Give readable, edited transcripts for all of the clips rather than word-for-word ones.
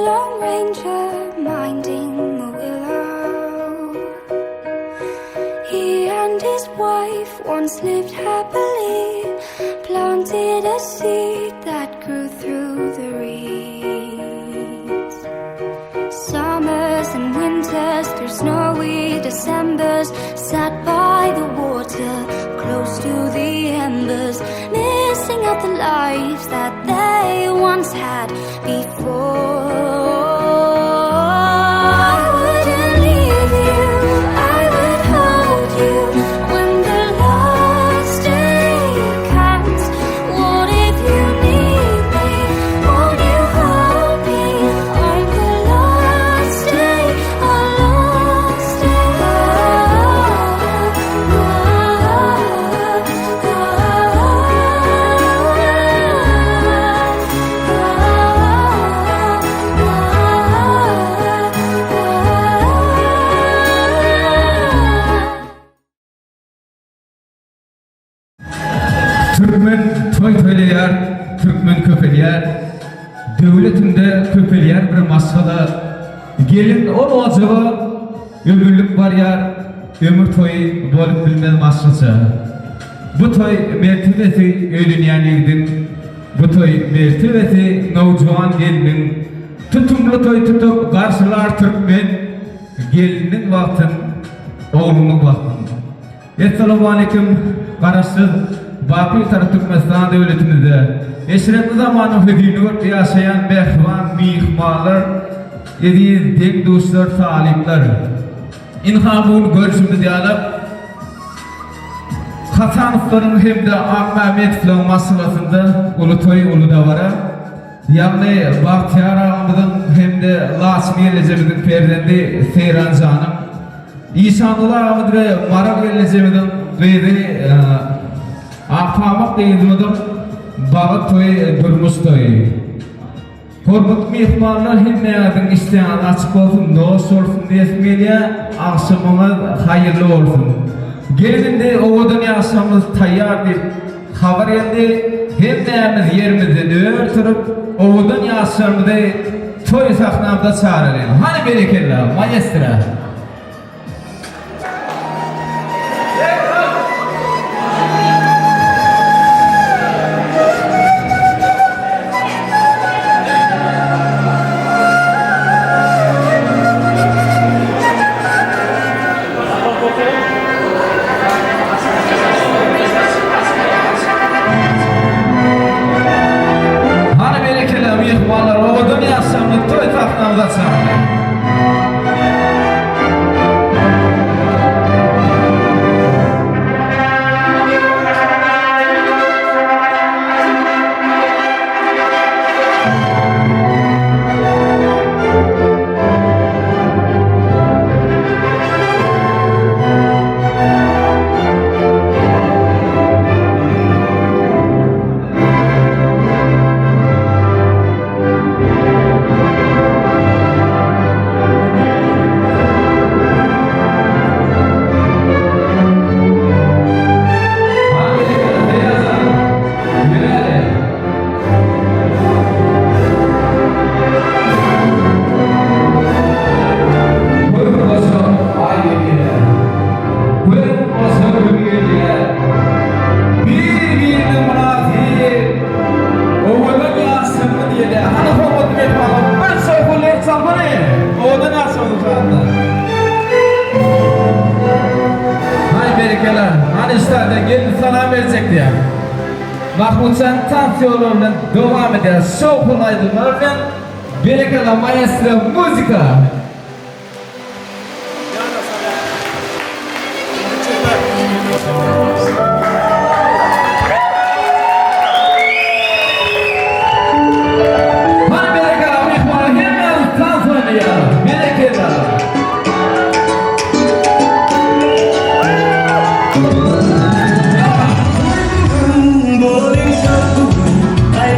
Lone Ranger minding the willow. He and his wife once lived happily, planted a seed that grew through the reeds. Summers and winters through snowy Decembers, sat by the water close to the embers, missing out the lives that they once had before. I wouldn't leave you, I would hold you when the last day comes. What if you need me? Won't you hold me on the last day, our last Türkmen toy toylaýar, Türkmen köpelýär, döwletinde köpelýär bir masala. Gelin ol ajaba, ömürlük barýar, ömür toy bolup bilmez masrıça. Bu toy mertebeti öýlenýänligin, bu toy mertebeti nowjuwan gelinin, tutumly toy tutup garşylar Türkmen gelinin wagtyn, oglunyň wagtyn. Assalamu alaykum, garaşsyz Bakı taraf Türkmenistan devletimizde eşretli zamanı hüdünür yaşayan behvan, mihmalar, yediğiz dek dostlar, talipler. İnhabul görüşümde diyalım, Hasanıfların hem de Ahmemet'le masalasında Ulutoy Uludavara, yani Bahtiyar ağamızın hem de Lasmi Elecemizin perdendi Seyran Canım, İşanlılar ağamız ve Marak Elecemizin ve Apamak deyizmedim, bağı toy, durmuş toy. Hormat mihmanlar hem neyadın isteyen açık olsun, noş olsun desmeliye, akşamımız hayırlı olsun. Gelinde oğudun yaşamımız tayyardır, haber elde hem neyemiz yerimizden örtürüp, oğudun yaşamımızı toy sahnamda çağıralım. Hani berekella, maestra. Mahmutcan tansiyonlarından devam eder. Show kolaylıklarından berekala maestro müzika. Hani berekala mihmana hemen tansiyonluya. Berekala. I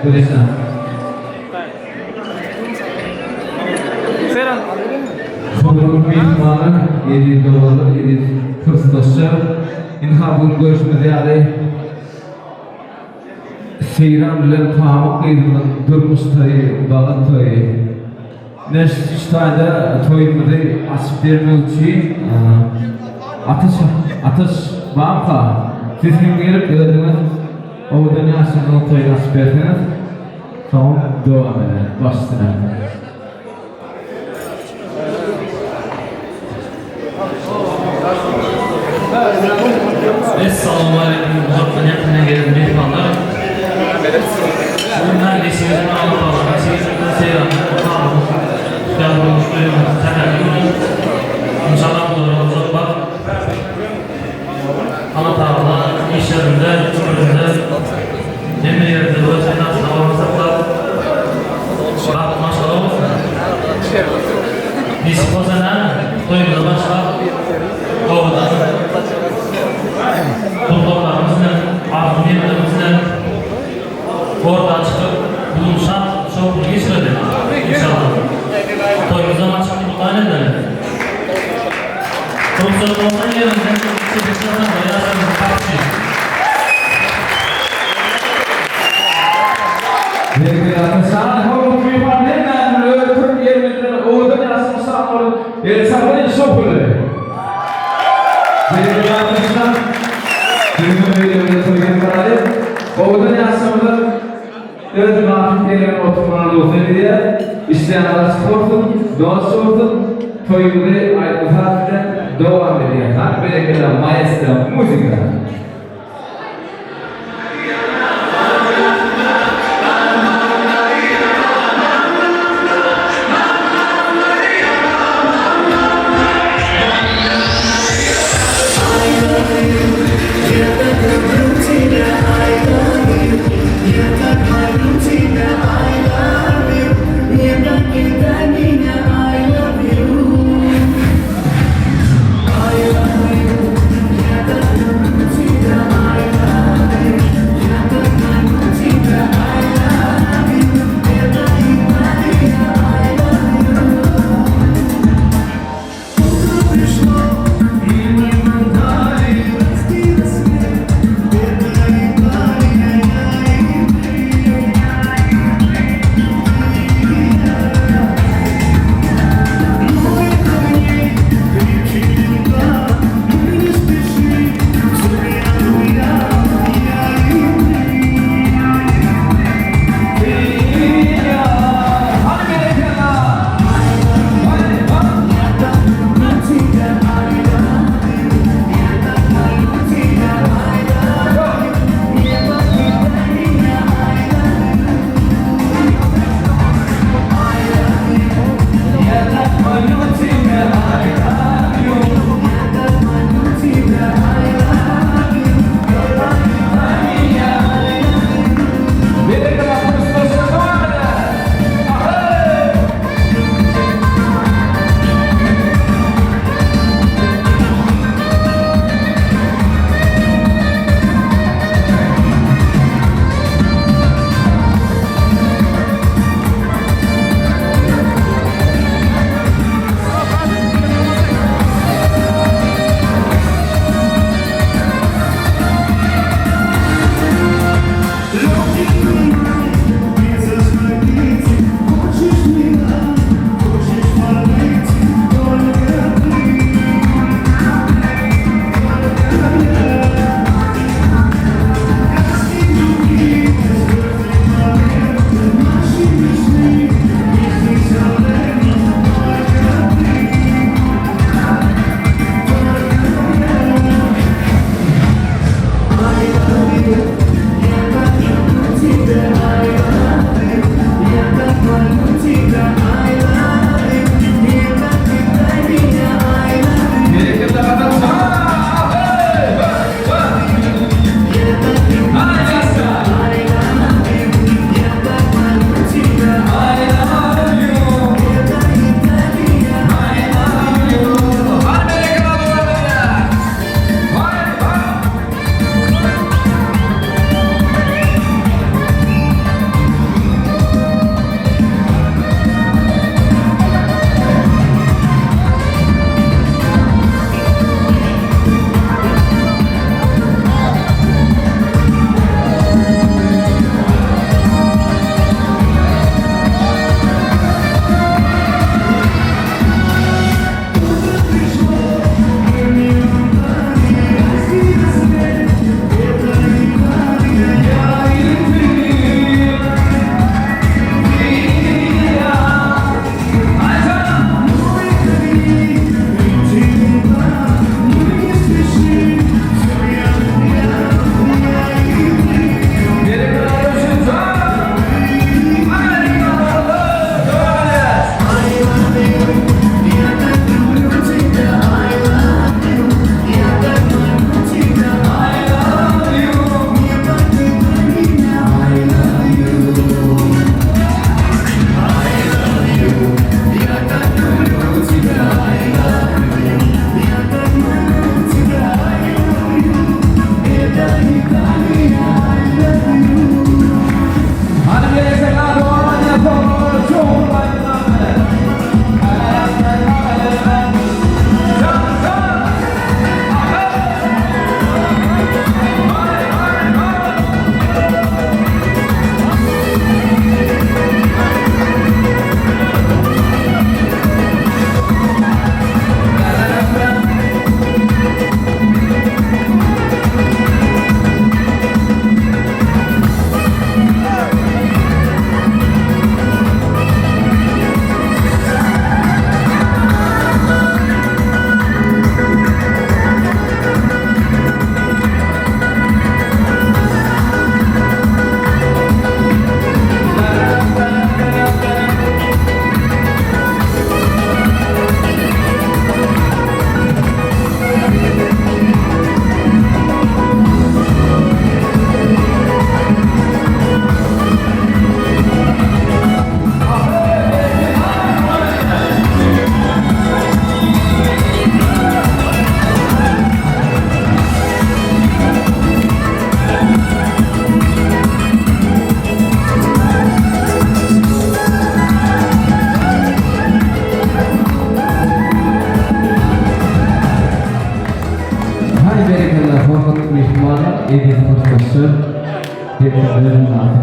Güleşen. Seyran. Sorun mehmanı yedi doları, yedi kırsıdaşı. İnha bu görüşmede yani Seyran bilen pamuk kıydılan durmuş tayı, bağın tayı. Neşt iştayda toyumda açıp vermek için atış bağımka. Siz kim gelip geldiniz? Oğudan yaşamdan toyu açıp verseniz tamam devam edelim. Başlayalım. Esselamu Aleyküm. Uzaktan yakına gelen mehmanlar. Bugün neredeyse Avrupa'da Seyran'ın otamız, yavrumuz, duyumuz, temelimiz. İnşallah bu doğru olacak bak. Ana tarafına, iş yerinde, üründe, demir yerinde, bu şeyden sağlamazsak da bak maşallah olsun. Biz o sene duyumuza başlar. Doğudan Bulgurlarımızla, Arzuyetimizle oradan çıkıp buluşan çok geçmedi inşallah. Toyumuza açık mutlu edelim. Komisyonun olsan yerinde çıkışlarına bayarlarımızı kapsayın. Ve saat hava kıymanlarından Türk yerlerinde oğudan yaşamı sağlamı sabırın sopulu. Sevgili arkadaşlar, Türk'ün videoda söylediğim kararı oğudan yaşamı öz mahfiyelerin oturmaları olsun diye isteyenler sorsun, dua sorsun, toyunu ayrıca devam ediyor. Hadi bereketler, maestro, müzika. I love you.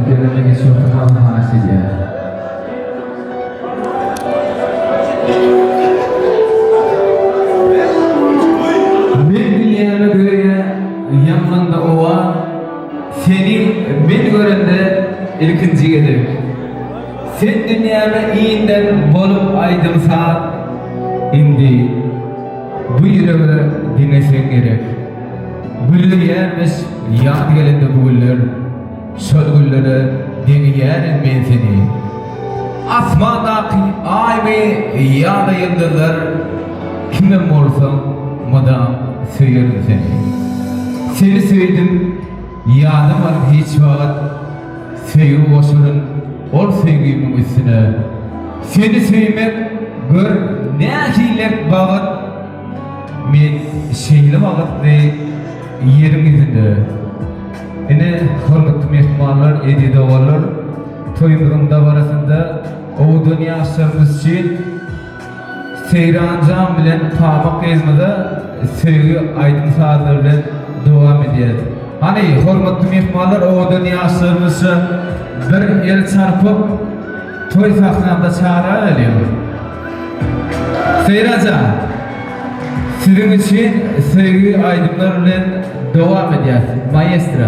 Gelene geçiyor tutan hanesiyle. Ben dünyama göre yanmanda ova, seni ben görende ilkinci gelir. Sen dünyama iyinden bolup aydımsa, indi bu yüreğe dinlesen gerek. Güller yermiş, yad gelende bu güller. Şol güllere deneyerim ben seni. Asmandaki ay ve yada yıldızlar, kimden olsam madam söylerim seni. Seni söyledim, yadım var hiç vakit. Sevgi boşurun, ol sevgimin üstüne. Seni sevmek, gör ne hilek bağıt. Men şeyli vakit ve yerim izinde. Yine hormatly mehmanlar, edi davarlar, toyumuzda barasında o dünya aşırımız için Seyrancan bilen tabak ezmede sevgi aydın saatler bilen devam ediyor. Hani hormatly mehmanlar o dünya aşırımız bir el çarpıp toy sahnasında çağıra ediyor. Seyrancan, sizin için sevgi aydınlar bilen devam ediyor. Maestro.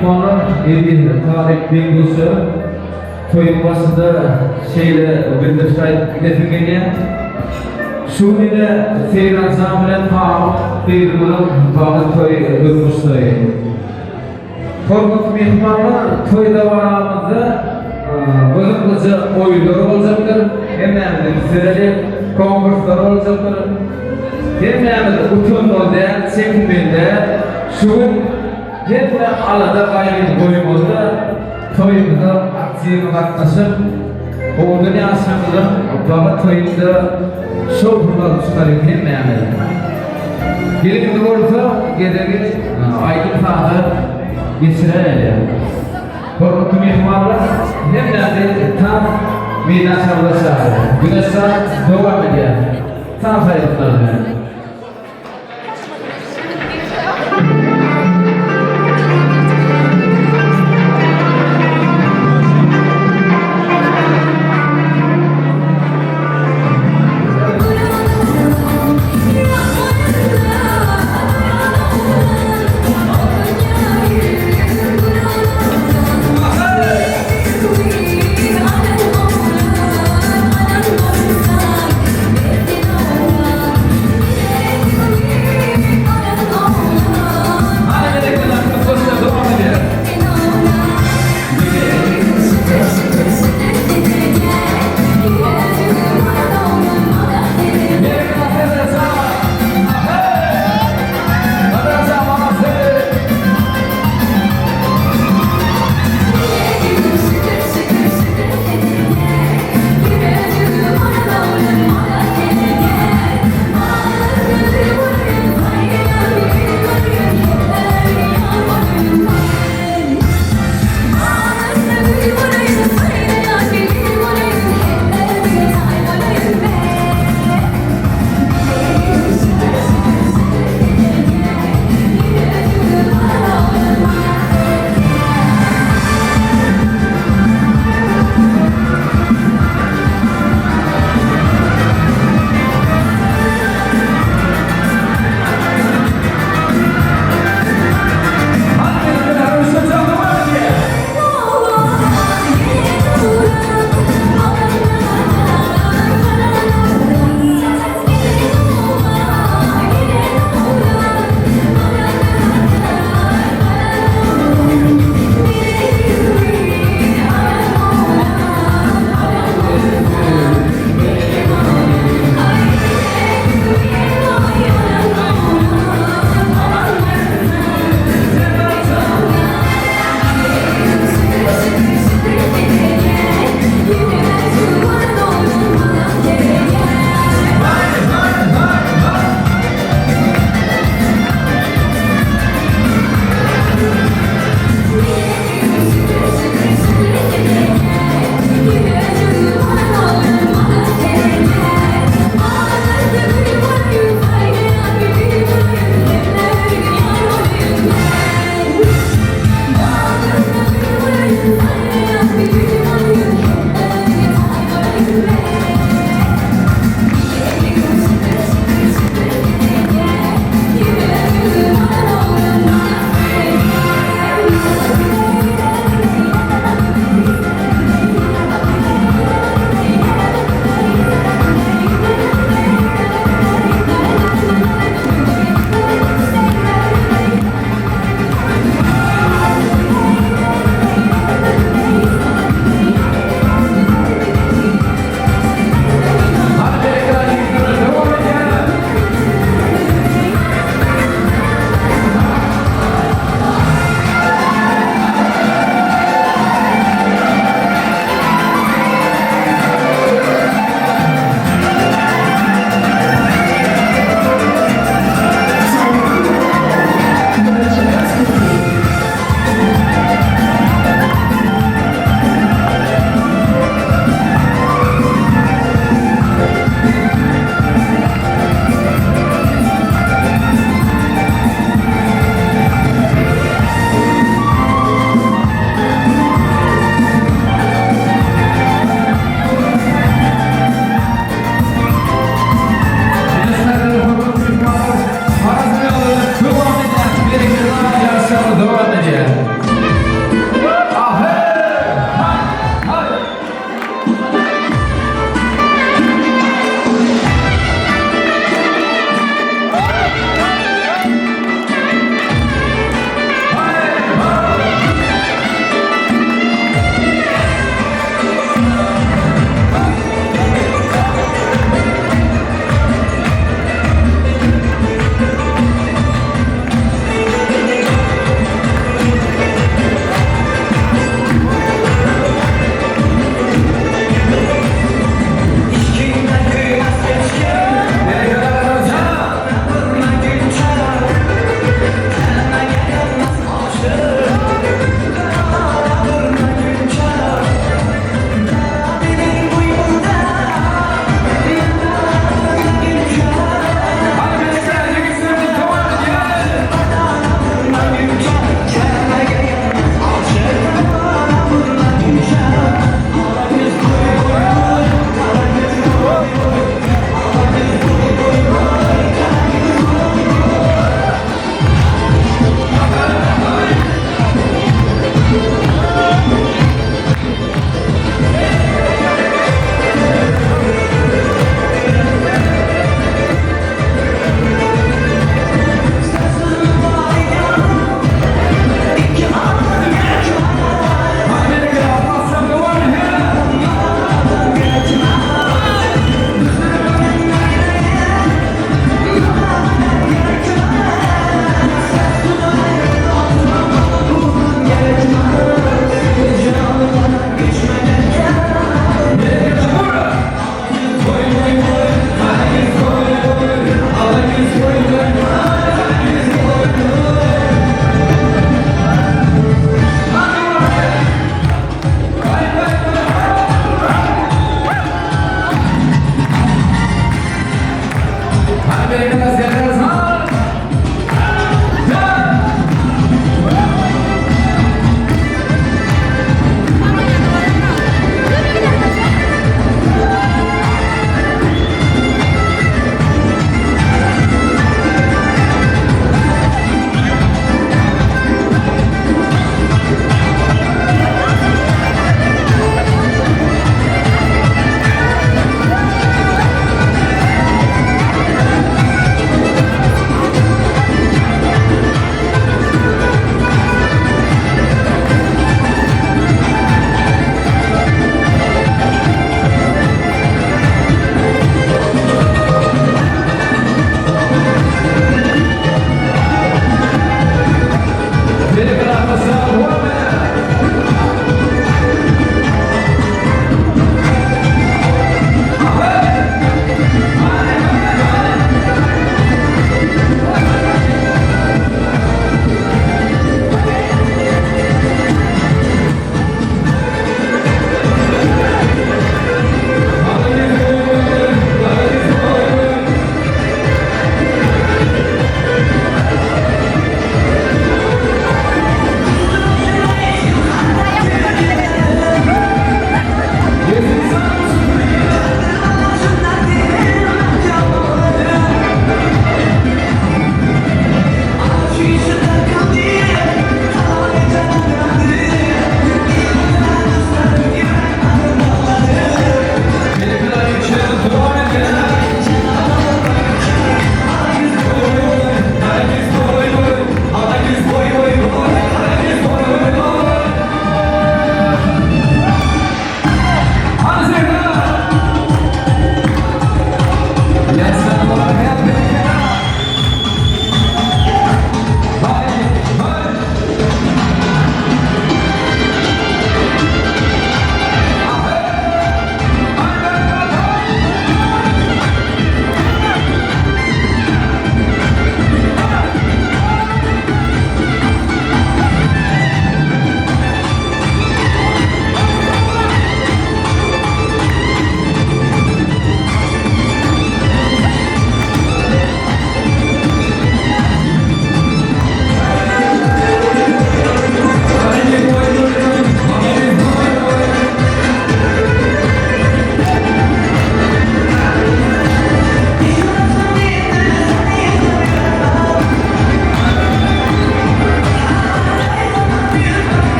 mehmanlar Edir Tarık Bengüsü toyun başında şeyle bildirişte getirgeni şu ile Seyran Zamilen Taam Beyru'nun bağı toy öpmüştü. Korkut mehmanlar toyda varamızda bozukluca oyunları olacaktır. Hem de sırali konkurslar olacaktır. Hem de uçundolda, çekiminde şuun hem de alada gayrı boyumuzda toyumuzda aksiyonu katlaşıp oğudun yaşamızda baba toyunda şovurlar çıkarıyor hem de gelip olursa gederi aydın sağı geçirer. Korkutu mihmarlar hem de tam meydan çağrılaşar. Güneş saat devam ediyor. Tam sayılıklarına. We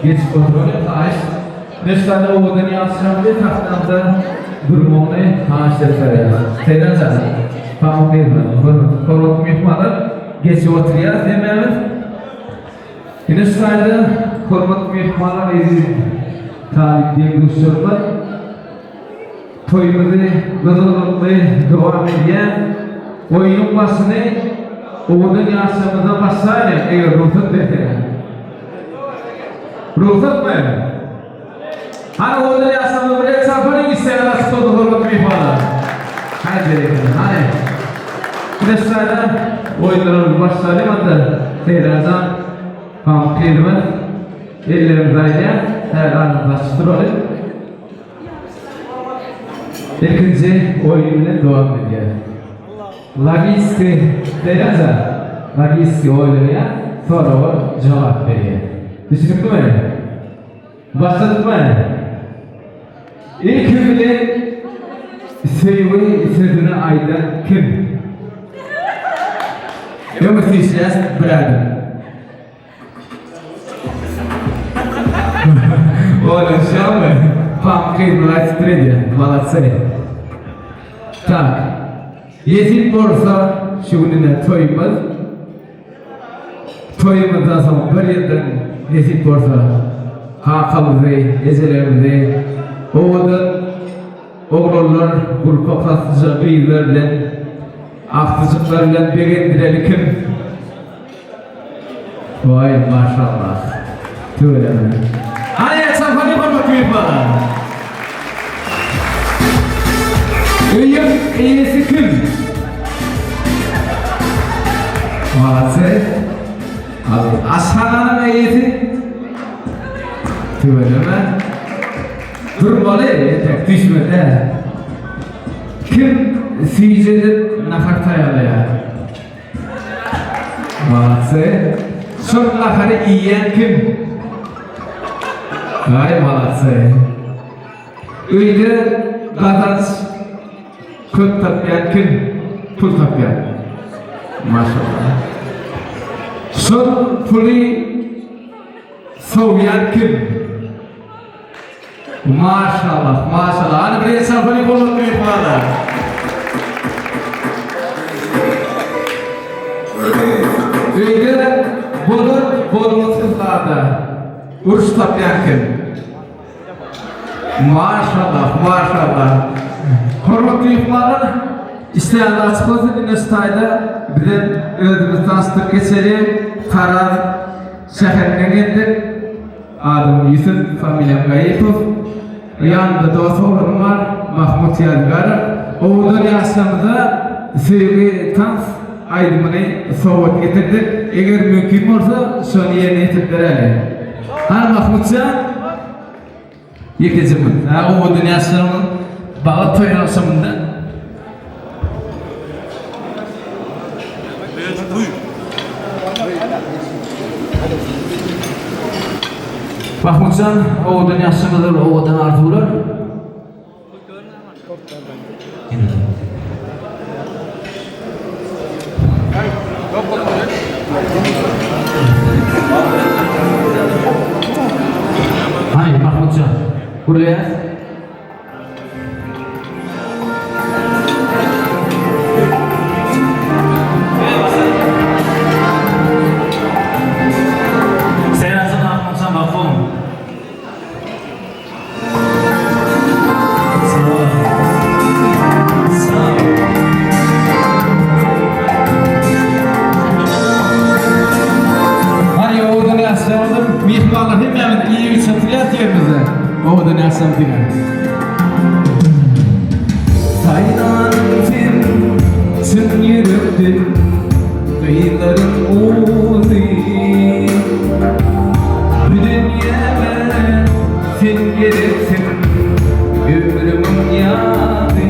geçip oturuyor. Taş. Niştanda oğudan yansıramdı. Tahtanda durmamda taş deftere. Teyden zaten. Pamuk değil mi? Korot mihmanlar geçip oturuyor. Dememiz. Niştanda korot mihmanlar talip diye buluştururlar. Toyumuzu kızıllıklı devam ediyen oyunun başını oğudan yansımıza başlayalım. Eğer ruhsat verir. Ruhsat mı? Hani oğudan yansımıza buraya çarpanın isteyen açık oldu hormat mihmanlar. Hadi dedim. Hani. Kıdışlardan oyunlarımız başlayalım. Hatta seyircan pamuk kelime ellerimiz aylayan her anımızda çıtıralım. İkinci oyunla devam ediyor. Lagiski derece, Lagiski oynuyor, sonra o cevap veriyor. Düşündük mü? Başladık mı? İlk ünlü sevgi sözünü aydan kim? Yok isteyeceğiz, birader. Oğlum şu an mı? Pamukayı bıraktırıyor, malatsayı. Tak. Yetim borsa şununla toyumuz. Toyumuzdan sonra bir yıldan yetim borsa hakamızı, ecelerimizi, oğudan oğlanlar grupa kastıca beylerle, aktıcıklarla beğendirelim kim? Vay maşallah. Tüyle mi? Hani çarpanı hormat mihmanlar. Öyün iyisi kim? Malatse. Abi Ashana'nın iyisi. Tüyle mi? Durmalı tek düşmedi. Kim sicedi nafak tayalaya? Malatse. Son nafarı yiyen kim? Vay malatse. Öyde kazanç köp tapyan kim? Pul tapyan. Maşallah. Son puli soğuyan kim? Maşallah, maşallah. Hani bir sarfani kolunu yapmalar. Öyde bolumsuzlarda uruş tapyan kim? Maşallah, maşallah. Hormatlı yuhmalar, isteyenler açık olsun Nestay'da bilen özümüz tanıştırıp geçelim. Karar şehirine geldik. Adım Yusuf, familyam Gayipov. Yanımda dost oğlum var, Mahmut Yazgar. Oğudan yaşamıza sevgi tans aydımını soğut getirdik. Eğer mümkün olsa şunu yerine getirdirelim. Hani Mahmutcan? Yekecimiz. Oğudan yaşamın bağı toyun akşamında. Mahmutcan, oğudan yaşamıdır, oğudan artırılır. Hayır Mahmutcan, buraya. Mihmanlar hemen iyi bir çatıyat yerimize. Oğudan yaşam diye. Saylantin tüm yürüttün kıyıların uğdu. Bu dünyaya sen gelirsin ömrümün yadı.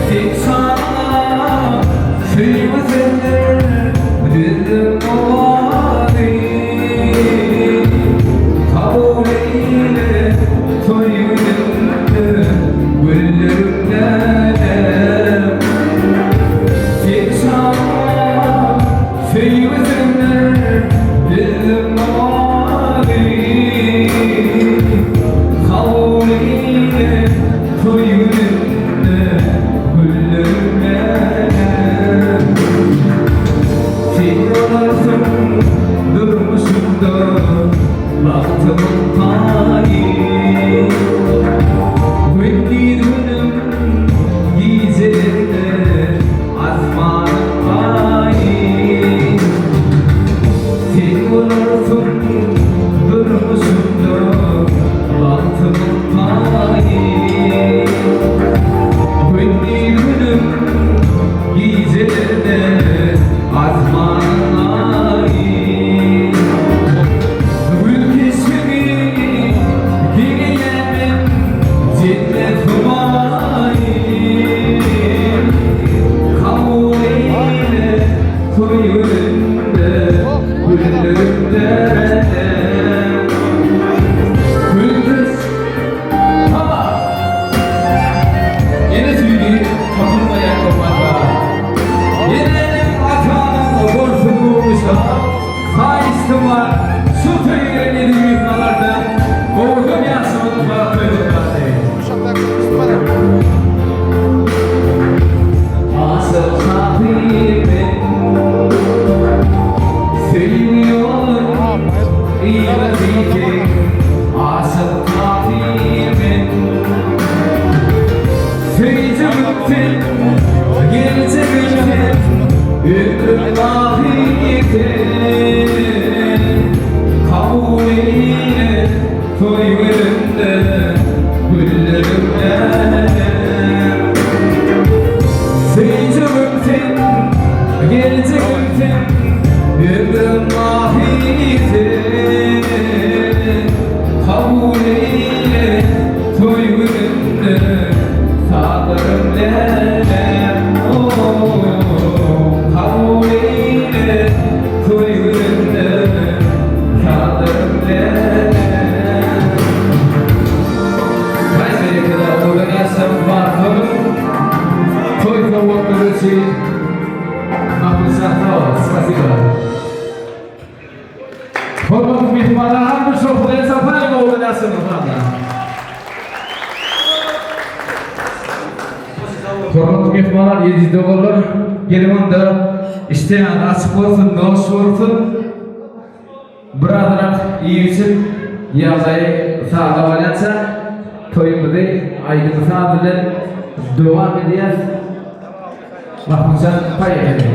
Tek sana sevmesenler ödüm oğadı. Say you was in there, bahtımın payı. Gündüz günüm gecelerinde azmanın payı. Sen olursun durmuşumda bahtımın payı. Gündüz günüm gecelerinde azmanın ayı. Gül kesimi giyemedim cennet humayı. Kabul eyle koyununda güllerimde. Gündüz ama yine tüyü kapılmaya kopmadı. Yine atanın borcunmuşa faizim var. Şu tüylerini yıkmalarda oğlum yaşamadım bana ödülmedi. Asıl sahibi seviyorum iyi vaziyeti. Asıl sahibi seveceğim geleceksin ömrüm mahiyeti. Kabul eyle toylarımda güllerimde. Seveceğim geleceksin ömrüm mahiyeti. Kabul eyle toylarımda sağlarım lelem. Kabul eyle toylarımda sağlarım lelem. Kayseri'de organizasyonum var. Toy проводного için Mahmut Spasiba. Hormatli mehmonlar, hamma sho'xlar safar organizasyonu var. Hormatli mehmonlar, yedi do'g'illar, gelimanda isteyen açık olsun, noş olsun. Birazdan iyi için yazayı sağlamayacaksa toyumuzu aydın sağladılar. Devam edeceğiz. Mahmutcan paylaşıyor.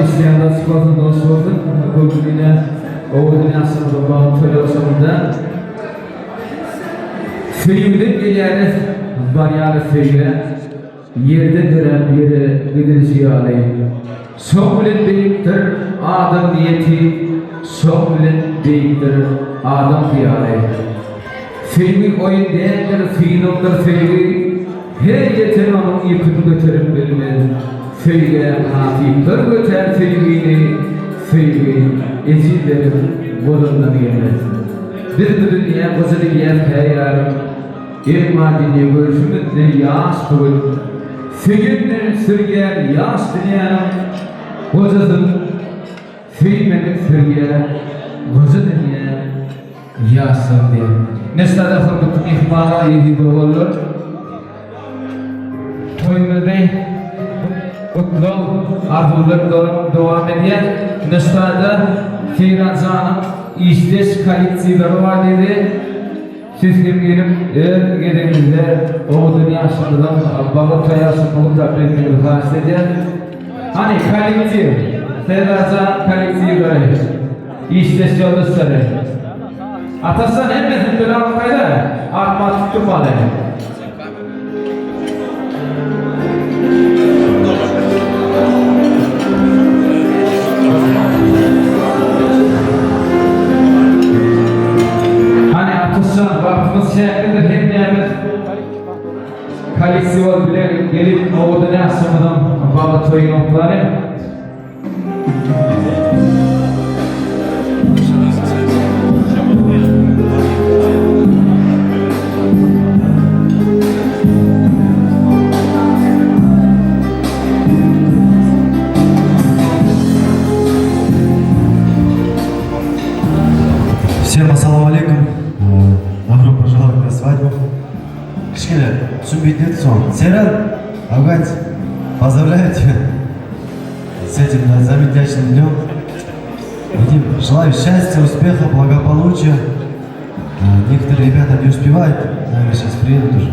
İsyan'da sıkıntı dostu olsun. Bugüne oğudun aslında bağlı toylaşımında Söyüldük geliyeniz baryalı söyü yerde duran yeri bilirci alayım. Soğulun büyüktür adam niyeti, soğulun büyüktür adam piyale. Söyü oyun değildir, fiilumdur söyü. Her yeter onun yıkını götürüp bilmez. Söyüye hafiftir göter söyüyeni, söyü ezillerin bolundan gelmez. Bir dünya gözünü yer kayarım. İlma dünya görüşümüzde yaş kuvvet. Söyünden sürger yaş dünyanın. Gözüzün söymedik sürger. Gözü dünya yaşsın diye. Nesnada hırmıtın ihbara yedi doğulur. Toymada kutlu arzular devam ediyor. Nesnada Firazan'ın İşleş kayıtçıları var dedi. Siz kim gelip gidinizde o dünya aşkından balık kayası balık tabletini bahsediyor. Hani kayıtçı, Firazan kayıtçıları, İşleş yoldaşları. Atarsan emmesin böyle bakayda, atma tuttum bana. Vaktimiz şehirdir, hem neyimiz Kaliksival bile gelip oğudun asımından bağlı toyun okları. Всем ассаламу алейкум. Добро пожаловать на свадьбу. Кішкене, түсінбейтін соң. Серан, афганец, поздравляю тебя с этим замечательным днем. Желаю счастья, успеха, благополучия. Некоторые ребята не успевают, наверное, сейчас приедут уже.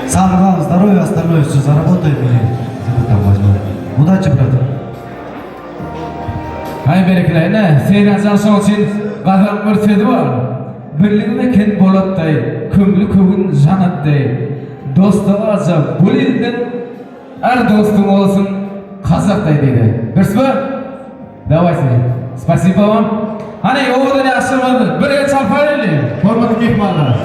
Самое главное, здоровье, остальное все заработаем или где-то там возьмем. Удачи, брат. Hay berekler, Seyra'ndan soğuk için kazan mürsedi var. Birliğine ken bolatday, kömlü kövün janatday. Dostum azap, bu ilden her dostum olsun Kazak'tay dedi. Birisi mi? Davay seni. Spasibo вам. Hani oğudan yaşamadı, birge çalparıyla. Hormatı kekmanlar.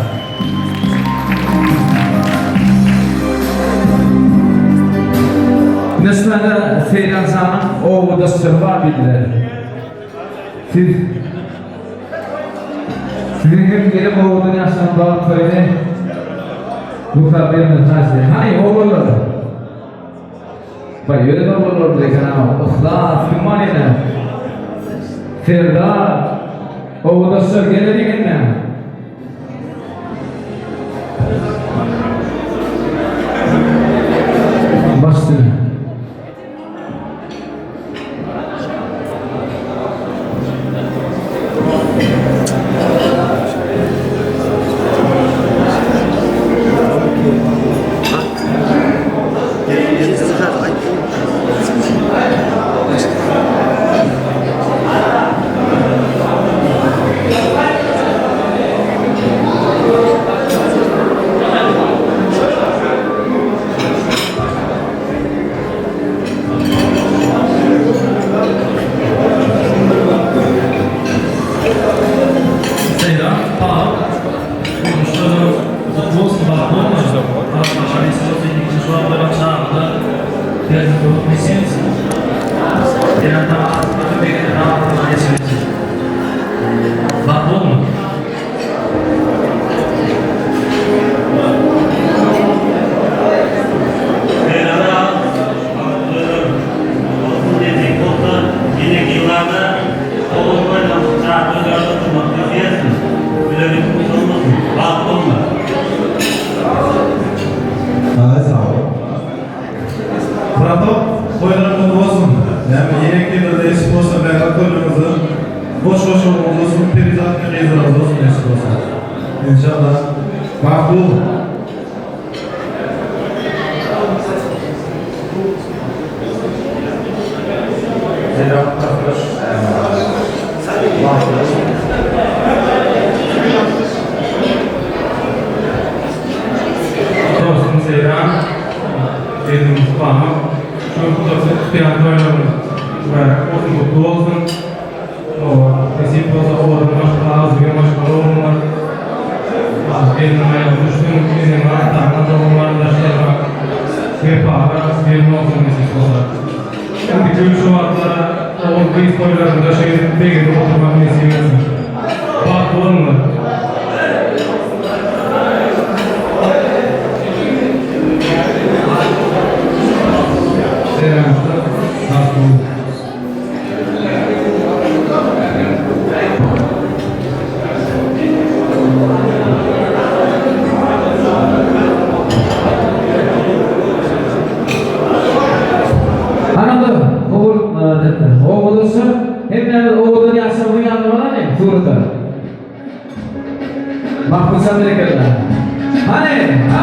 Nesnada Seyra'nın oğu dostları var bildiler. Sizin hep gelip oğudun yaşanan bağlı toyunu bu kabirimiz nasıl? Hani oğullar? Bak öyle de oğullar bile kanama. Ihlas, kumanine. Serdar, oğu dostlar gelir diyenler. Başlayın. İnşallah makbul. Dostum Seyran, Edimiz Bağım, çok da tiyatro oynamış ve olsun mutlu olsun. O nasip olsa oğlum ağzı yamaşmalı olmalı. Elimaya düştüm, elime atlarına doğumlarına şerba. Bir para, bir olsun nasip olsa. Şimdi köy şu atlara, o kıyız koylarında bir gibi oturmak nasip etsin. Bak olmalı. Mahmut Amerika'da. Hani? Ha?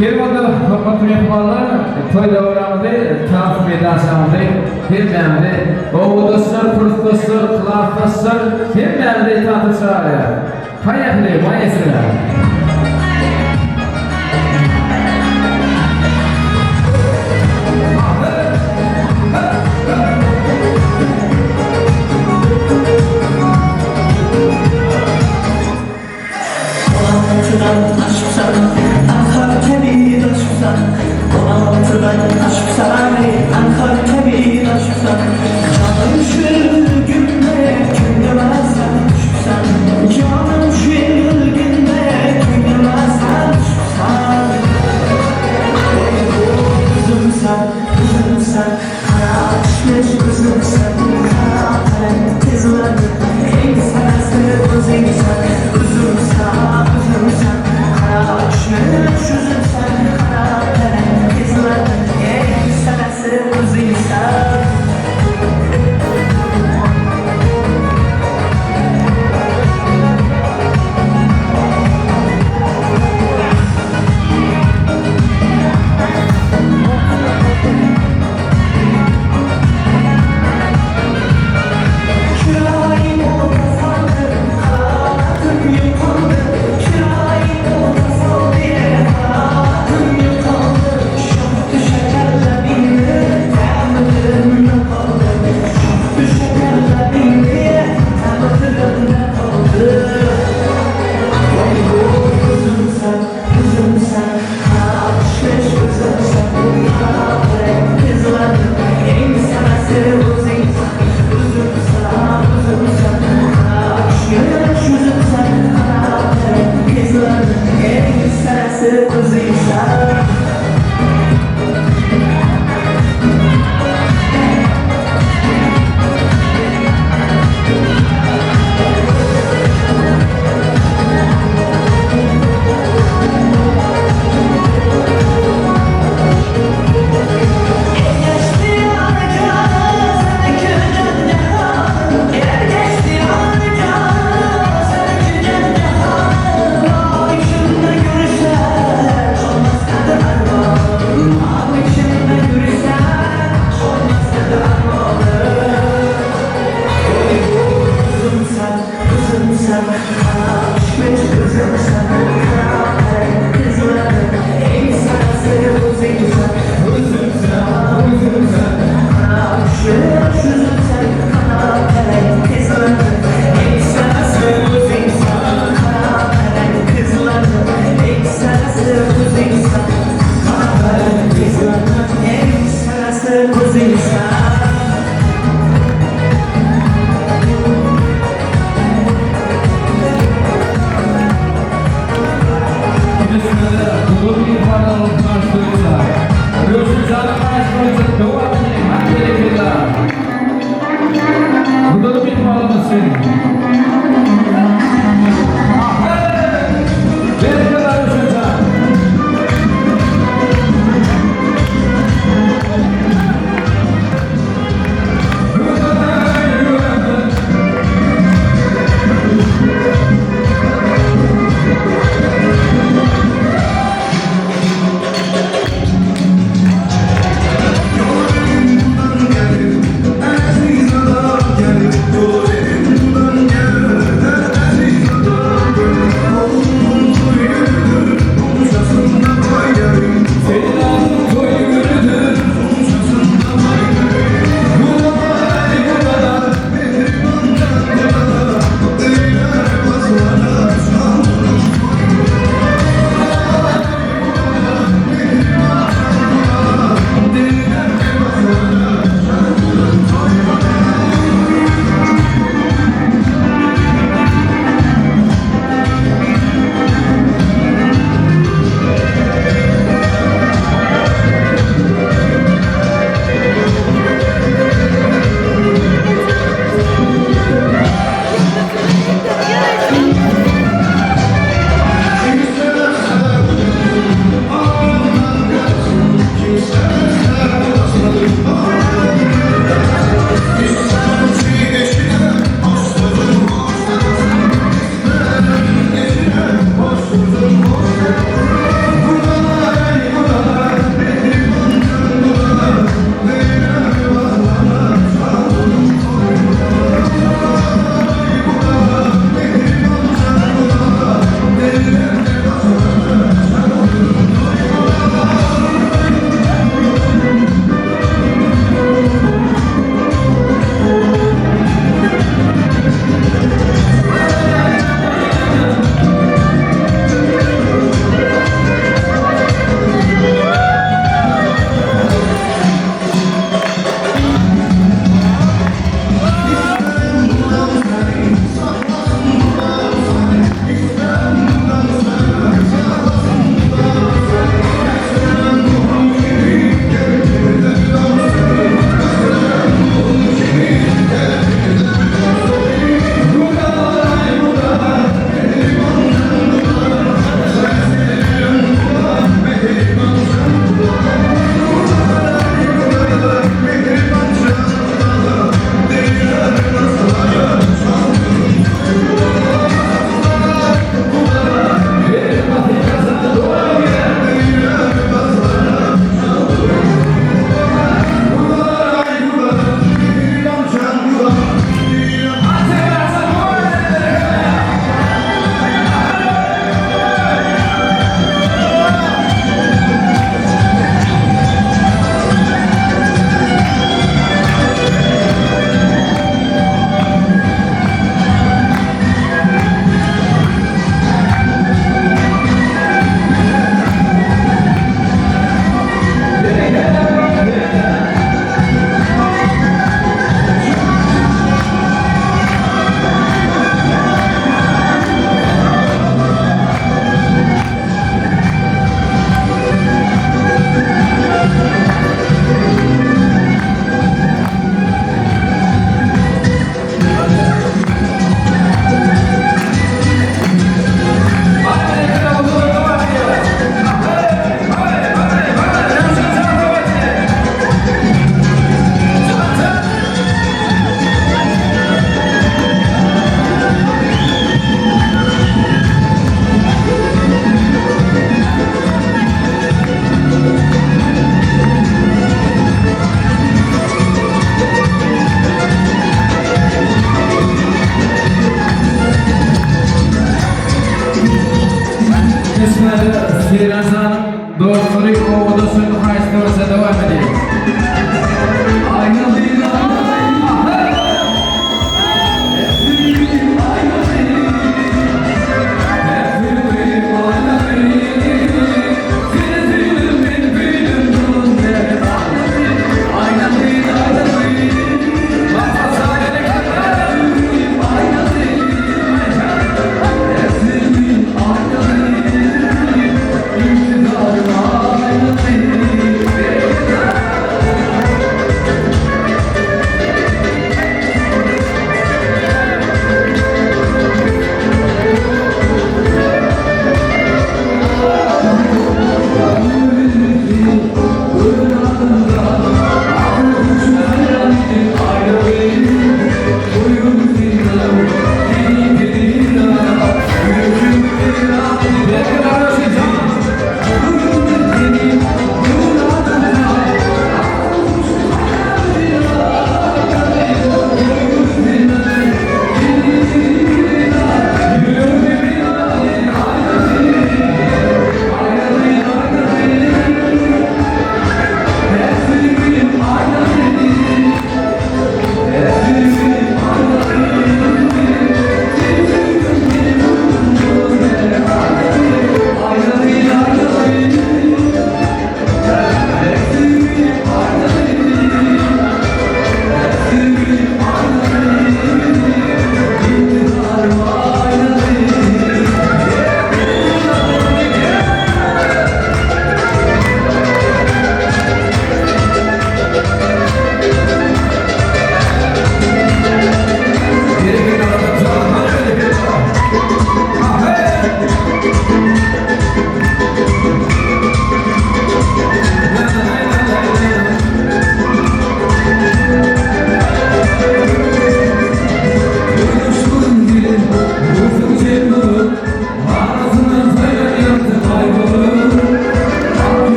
Gelmedi hokmatını yaparlar, toyda uğramıdı, tarafı medaşamıdı, hemmendi, oğudaslar, pırtlaslar, kılaflaslar, hemmendi tatı çağırıyor. Hayatlı, mayesler.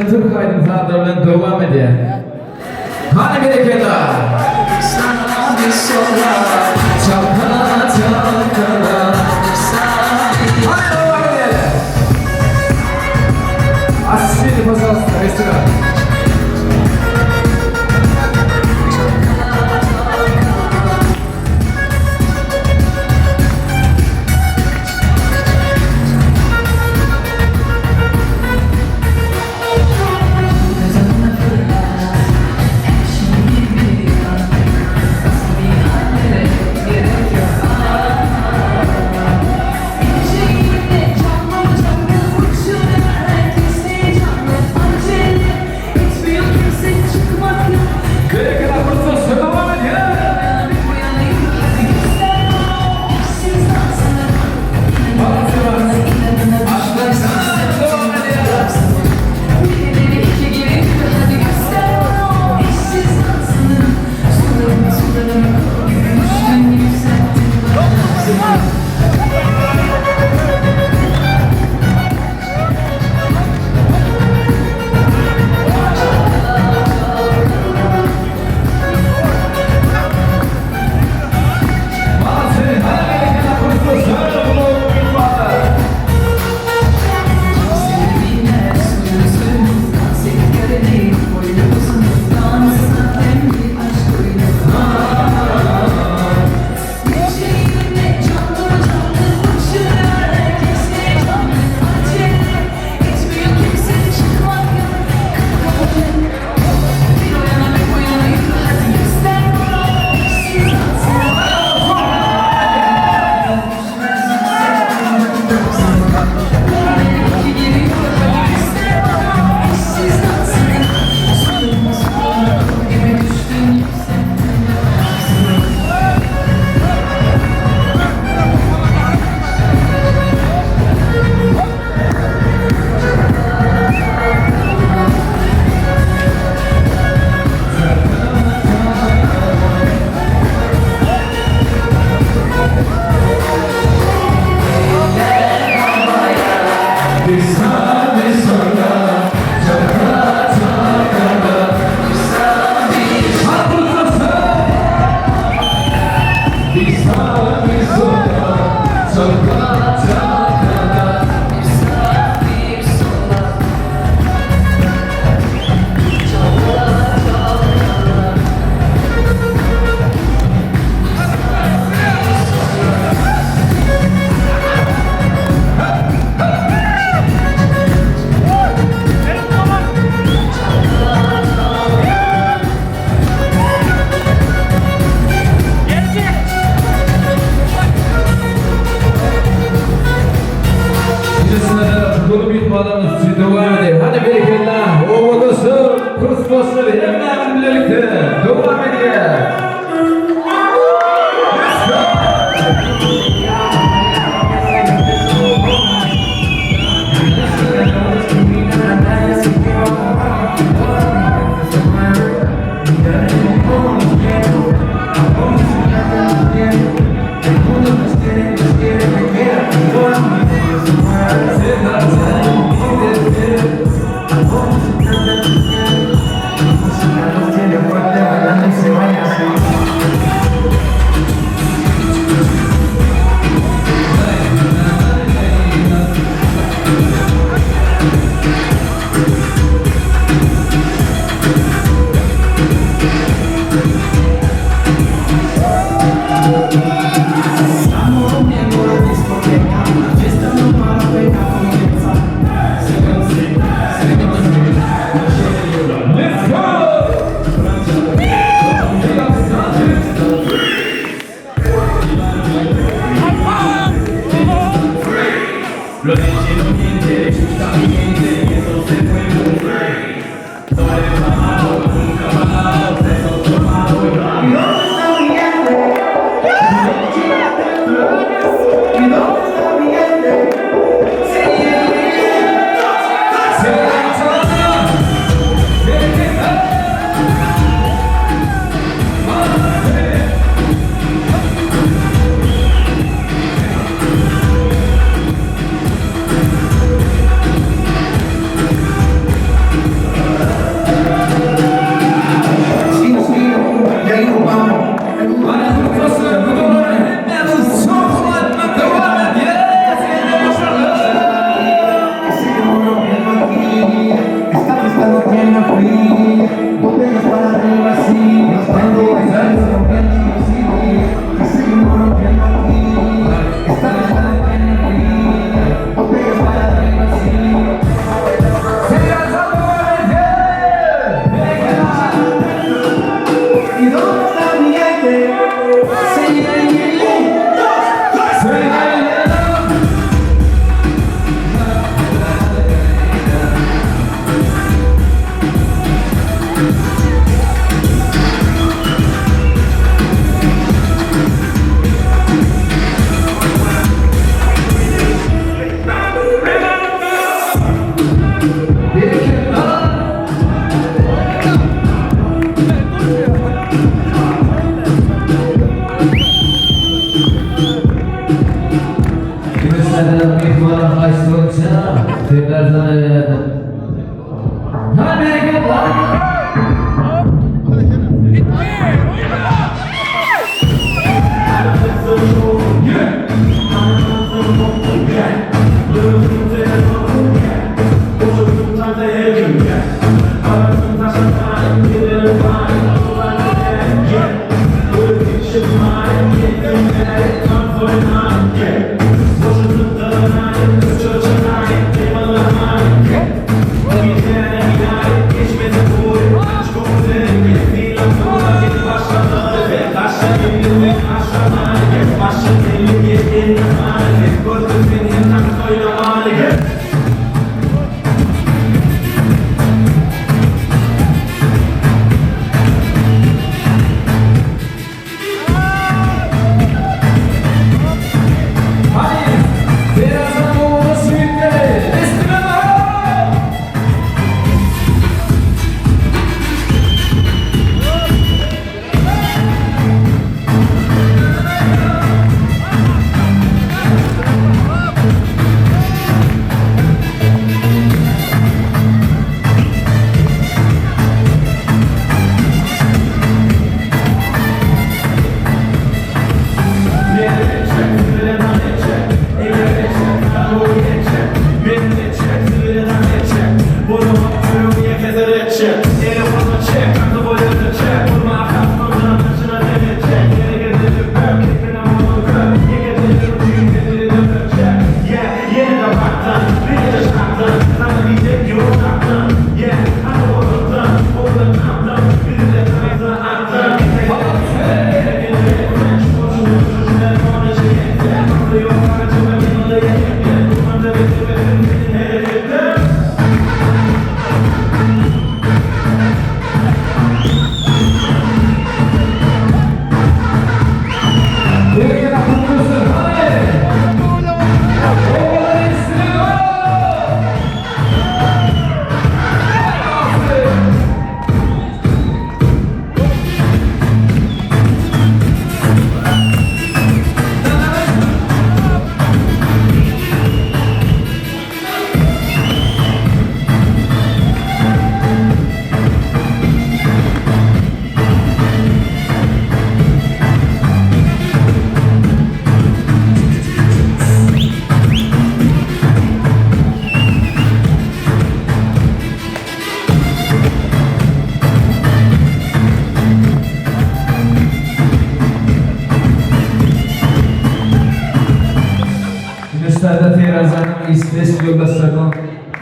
Türk aydınlarla devam ediyor. Hani bereketler? Sana bir sorar, çalkala çalkala. Hadi devam edelim. Asli pazarlısı, restoran. Gerek yok.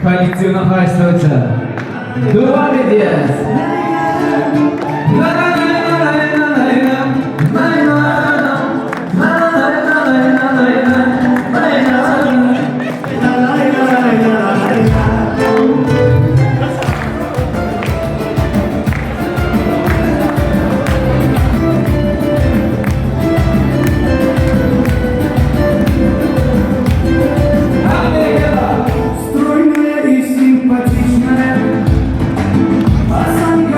Коллективно хайстовца. Devam edeceğiz. Стройная и симпатичная, а сам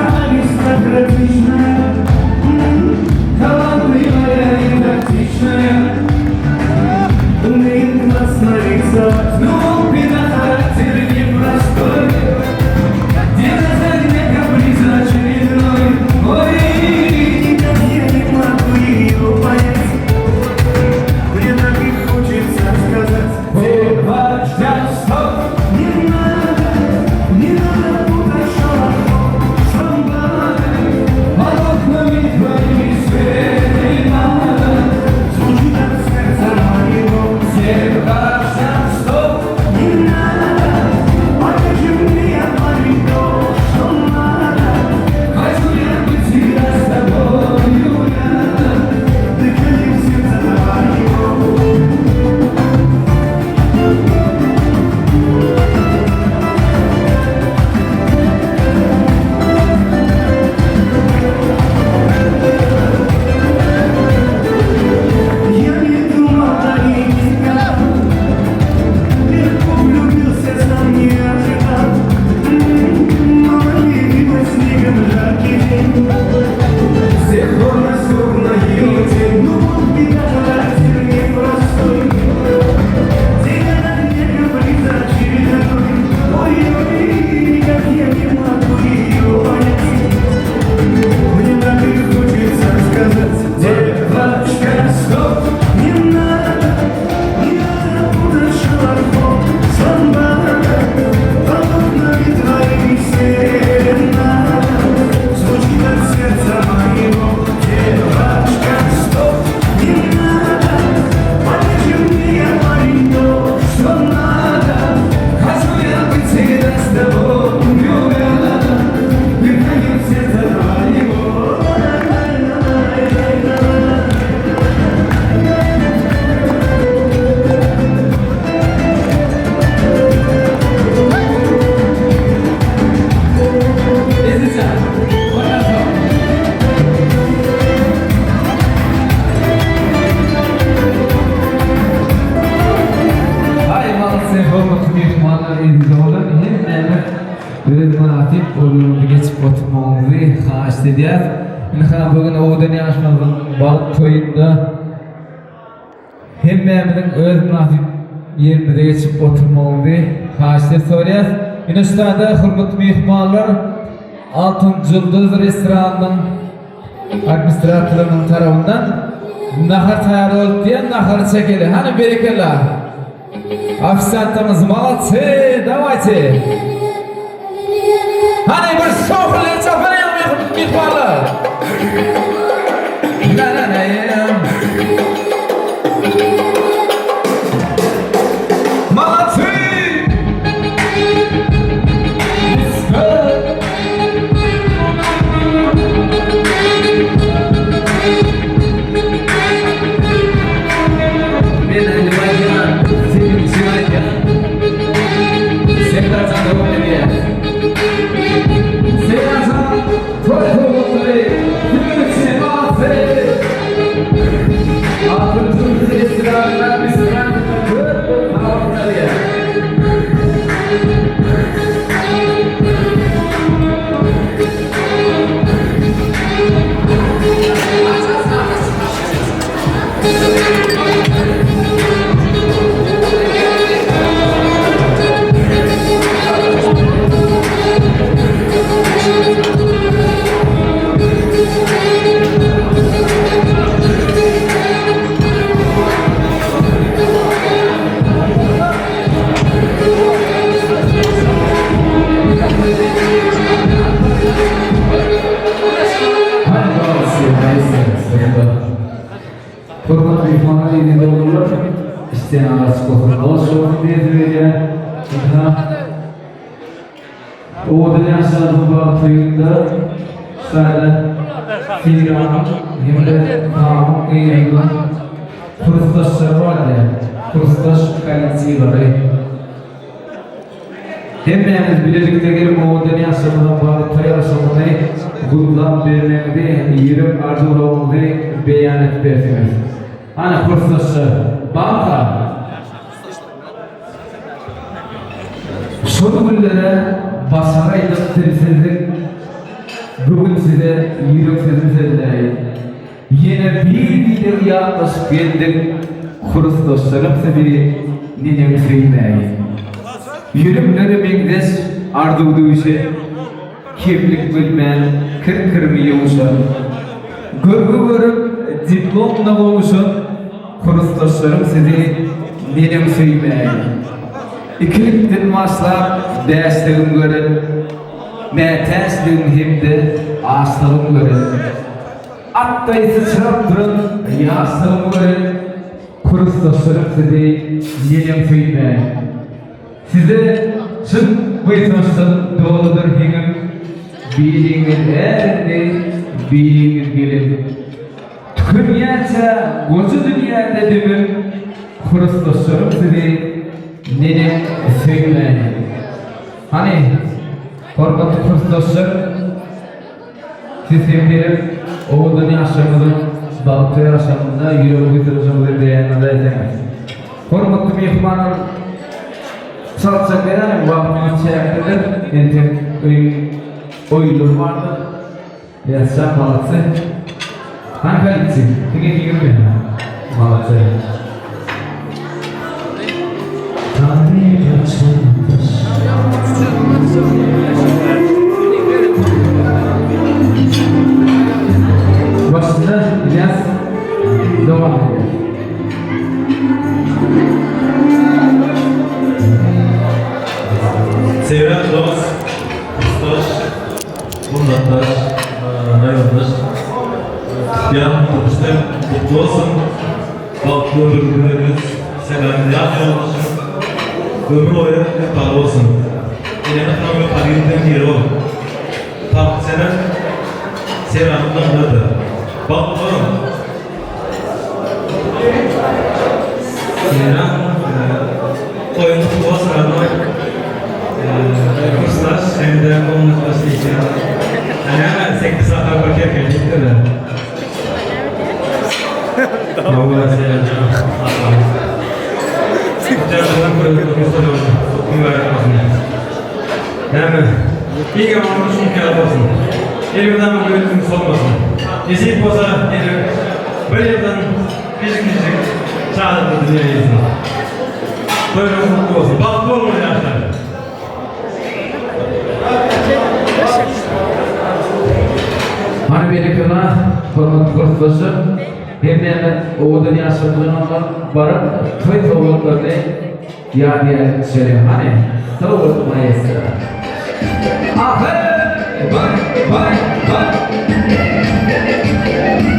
istediyiz. Inha bugün oğdan yaşmazın balık toyunda hemmemizin öz münasip yerimize geçip oturmalıdır. Haşte soruyoruz. Yunus'ta hürmetli mehmanlar Altın Yıldız restoranının administratörünün tarafından nahar tayar olup diye nahar çekeli. Hani berekeler. Ofisantımız молодцы, давайте. Hani bir şoförler çaparıyor mehmanlar. Молодцы. Let's go. Hürmetli mehmanlar yerinde olurlar. İsteyen arası olsun. Allah şoğunu bezireceğim. Oğudun yaşadığım bağ toyunda sadece Firan'ın hem de Tamam'ın eğlendiği kurustaşları var ya. Kurustaş kalitesi var. Hemmemiz birlikte gelip oğudun yaşadığım bağ toy yaşamını Gudlan vermekte, yürüp arzularımızı beyan etmesiniz. Hani kursdaşı, banka. Şunu günlere başarıyla sizlik, bugün size yürüp sizlerle yine bir video yaklaşık geldik. Kursdaşlarım sizi ninem sevmeyi. Yürüpleri mekdeş arzuduğu işe kimlik bilmeyen kır-kırmı yavuşan, görgü görüp diplomla olmuşan kursdaşlarım sizi nenem sevmeyin. İkilikten başlap derslerim görün, metesliğim hem de ağaçlarım görün. Attayı sıçrap durun, yaşlarım görün, kursdaşlarım sizi nenem sevmeyin. Size çın buyurmasın doğrudur hengim, bildiğiniz erinde bildiğiniz gelin. Tükünüyece, koca dünyada demir, kursdaşlarım sizi nenem sevmeyin. Hani, hürmetli kursdaşlar, siz sevgilim, oğudun yaşamının, balıkta yaşamında yürüp bitireceğimizi beyanında edemez. Hürmetli mehmanlar, Salçak veren vaktimiz çeyrektedir. Enten oyunum vardı. Yazsam malatsı. Hangi kalitsi? Tige girmiyor. Malatsı. Başında biraz devam ediyor. Sevren dost, ustaş, bundattaş, nayoldaş. Ya işte mutlu olsun. Balklı ömürleriniz, selamını yapıyormuşsun. Ömür boyu hep bağlı olsun. İlene tanımı kariyerinden yeri ol. Tam senen Sevren'den burada. Balklı olun. Sevren, oyunu bu sırada kurslar hem de onunla başlayacağım. Hani hemen 8 saat bakıya gelecekti de. Yavrular seyredeceğim. Canlıdan kuruluk kurslar oldu. Mübarek olsun. Yani iyi ki varmış, iyi ki olsun. Evden bu gözünü sokmasın. Ezip olsa bir yıldan gecikmeyecek çağırdı dünyaya izin. Böyle mutlu olsun. Baktı olmuyor yaşlar. Hani beni kına format kurtuluşu hem de o dünya satılığına varıp toy tavuklarını yani söylüyor. Hani tavuk mayası. Ah hey! Vay!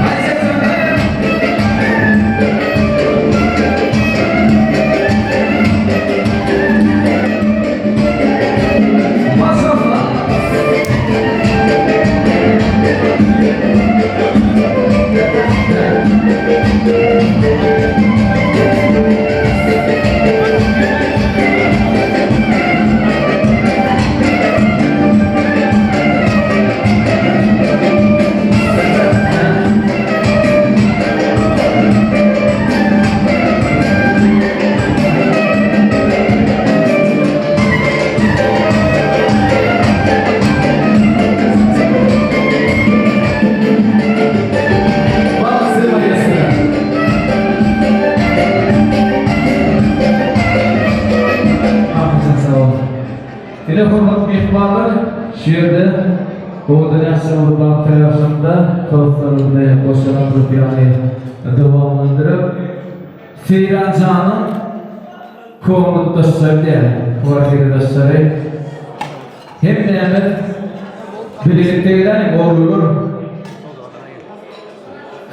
Hadi sen Telefonla mehmanlar şiirde Oğudun Yaşamalı'dan tarafında dostlarımda boşalandırıp yani devamlandırıp Seyran Can'ın Koğunun dostları diye Kuvartiri dostları hem Mehmet birlikteyle oğlulur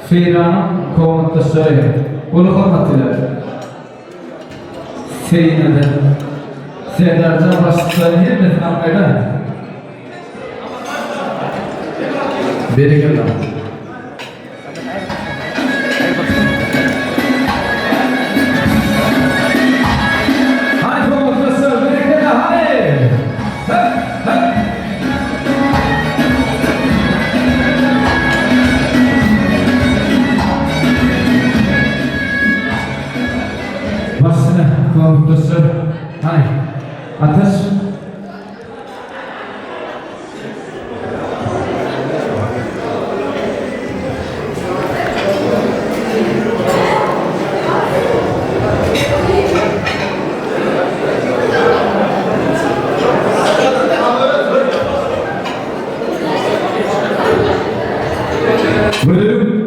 Seyran'ın Koğunun dostları bunu hormatıyla Seyran'ın Seydarcan başlıkları hepimizin anlayla Bereket Allah. Hadi profesör bereket Allah hadi. Başına profesör hadi. Ateş. Bölüm.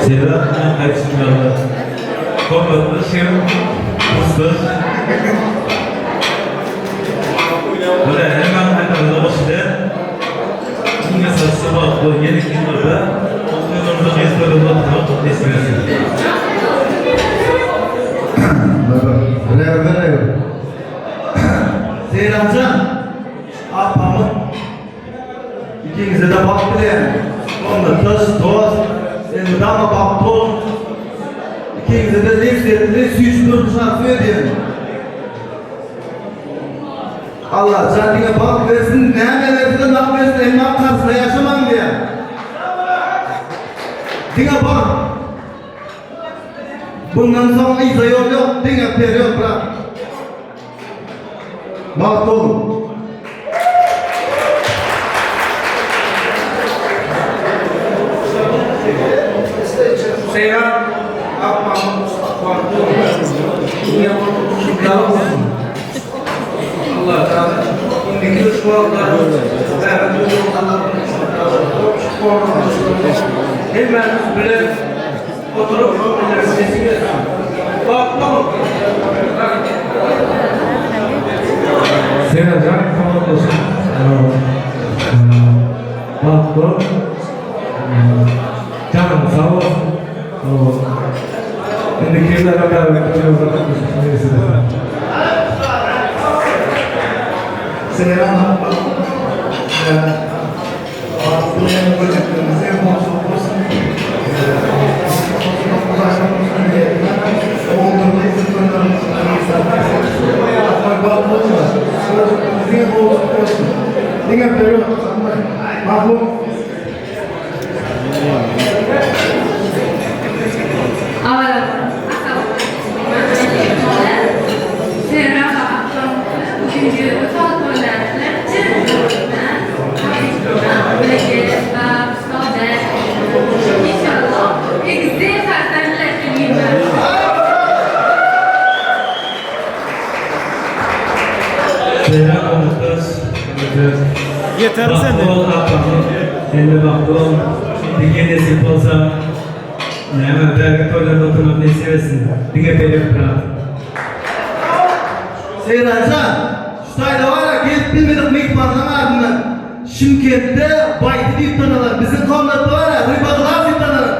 Seyran kaçınmalı. Korkutlu şey usta. Böyle hemen arkada başladı. Yine sabah bu yeni günlerde onların da ezberinde oturup desteklesin. Merhaba. Seyrancan, apamın ikinize de bak bile. Onda taş, toz, sen dama bak toz. İkinize de lezzetli, süçlü şarkı edin. Allah canına bak versin, ne versin, bak versin, emmak karşısında yaşamam diye. Dine bak. Bundan sonra izah yol yok, dine periyot bırak. Bak olun. Seyran Akmam Kuartu Dünyanın şükranı olsun. Allah Teala indiki ışıkları ve hemimiz bile oturup sesini bakmam. Seyran Can kanal olsun. Bak canım sağ olsun. Şimdi kimler haber bekliyoruz Seyran Akmam. Dünyanın projektlerimize mahsus olsun. Dinga böyle mahmut. Yeter sen de. Endi baktım. Diye nesip olsa. Neyme belki toylarda oturmak ne seversin. Diye belirip bırak. Seyrancan, şu sayda var ya, gelip bilmedik meyit parlama Şimkent'te bayti deyip tanılar. Bizim komnatta var ya, rıbadılar deyip tanılar.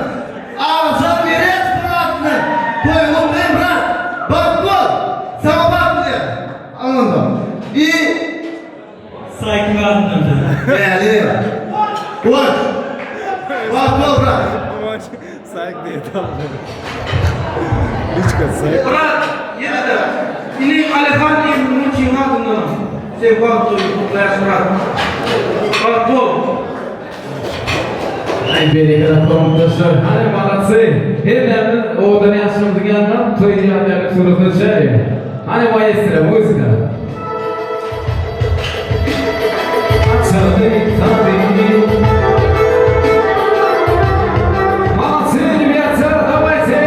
Ağzan veririz bunun altını. Koyulun ben bırak. Bak bu. Sana bak diye. Anladım. İyi. Saygı vardım. Değerli. Kıvanç. Bak bu bırak. Bırak. Yine de. Ini alefan yang mengunci hatinya. Saya waktu kelas berat. Waktu. Ay bereketli profesör. Hani молодцы. Hepimizin oğlan yaşımızın yanından toylayacağını suratı şey. Hani maestro muzika. Çaldı tabii. Молодцы, ребята, давайте.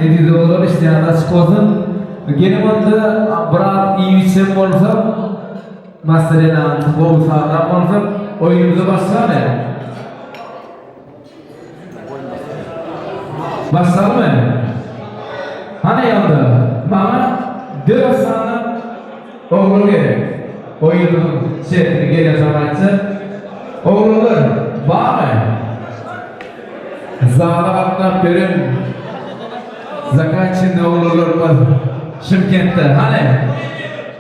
Ediyorlar işte açık olsun. Gene bana bırak iyi için olsa mesela bu sağlam olsa oyunumuza başlar ya. Başlar mı? Hani yandı? Bana 4 sana oğlu gerek. Oyunun şeklini gelen sanatçı. Oğlular var mı? Zağda atlap verin. Zakat içinde oğullar var. Şimkent'te. Hani?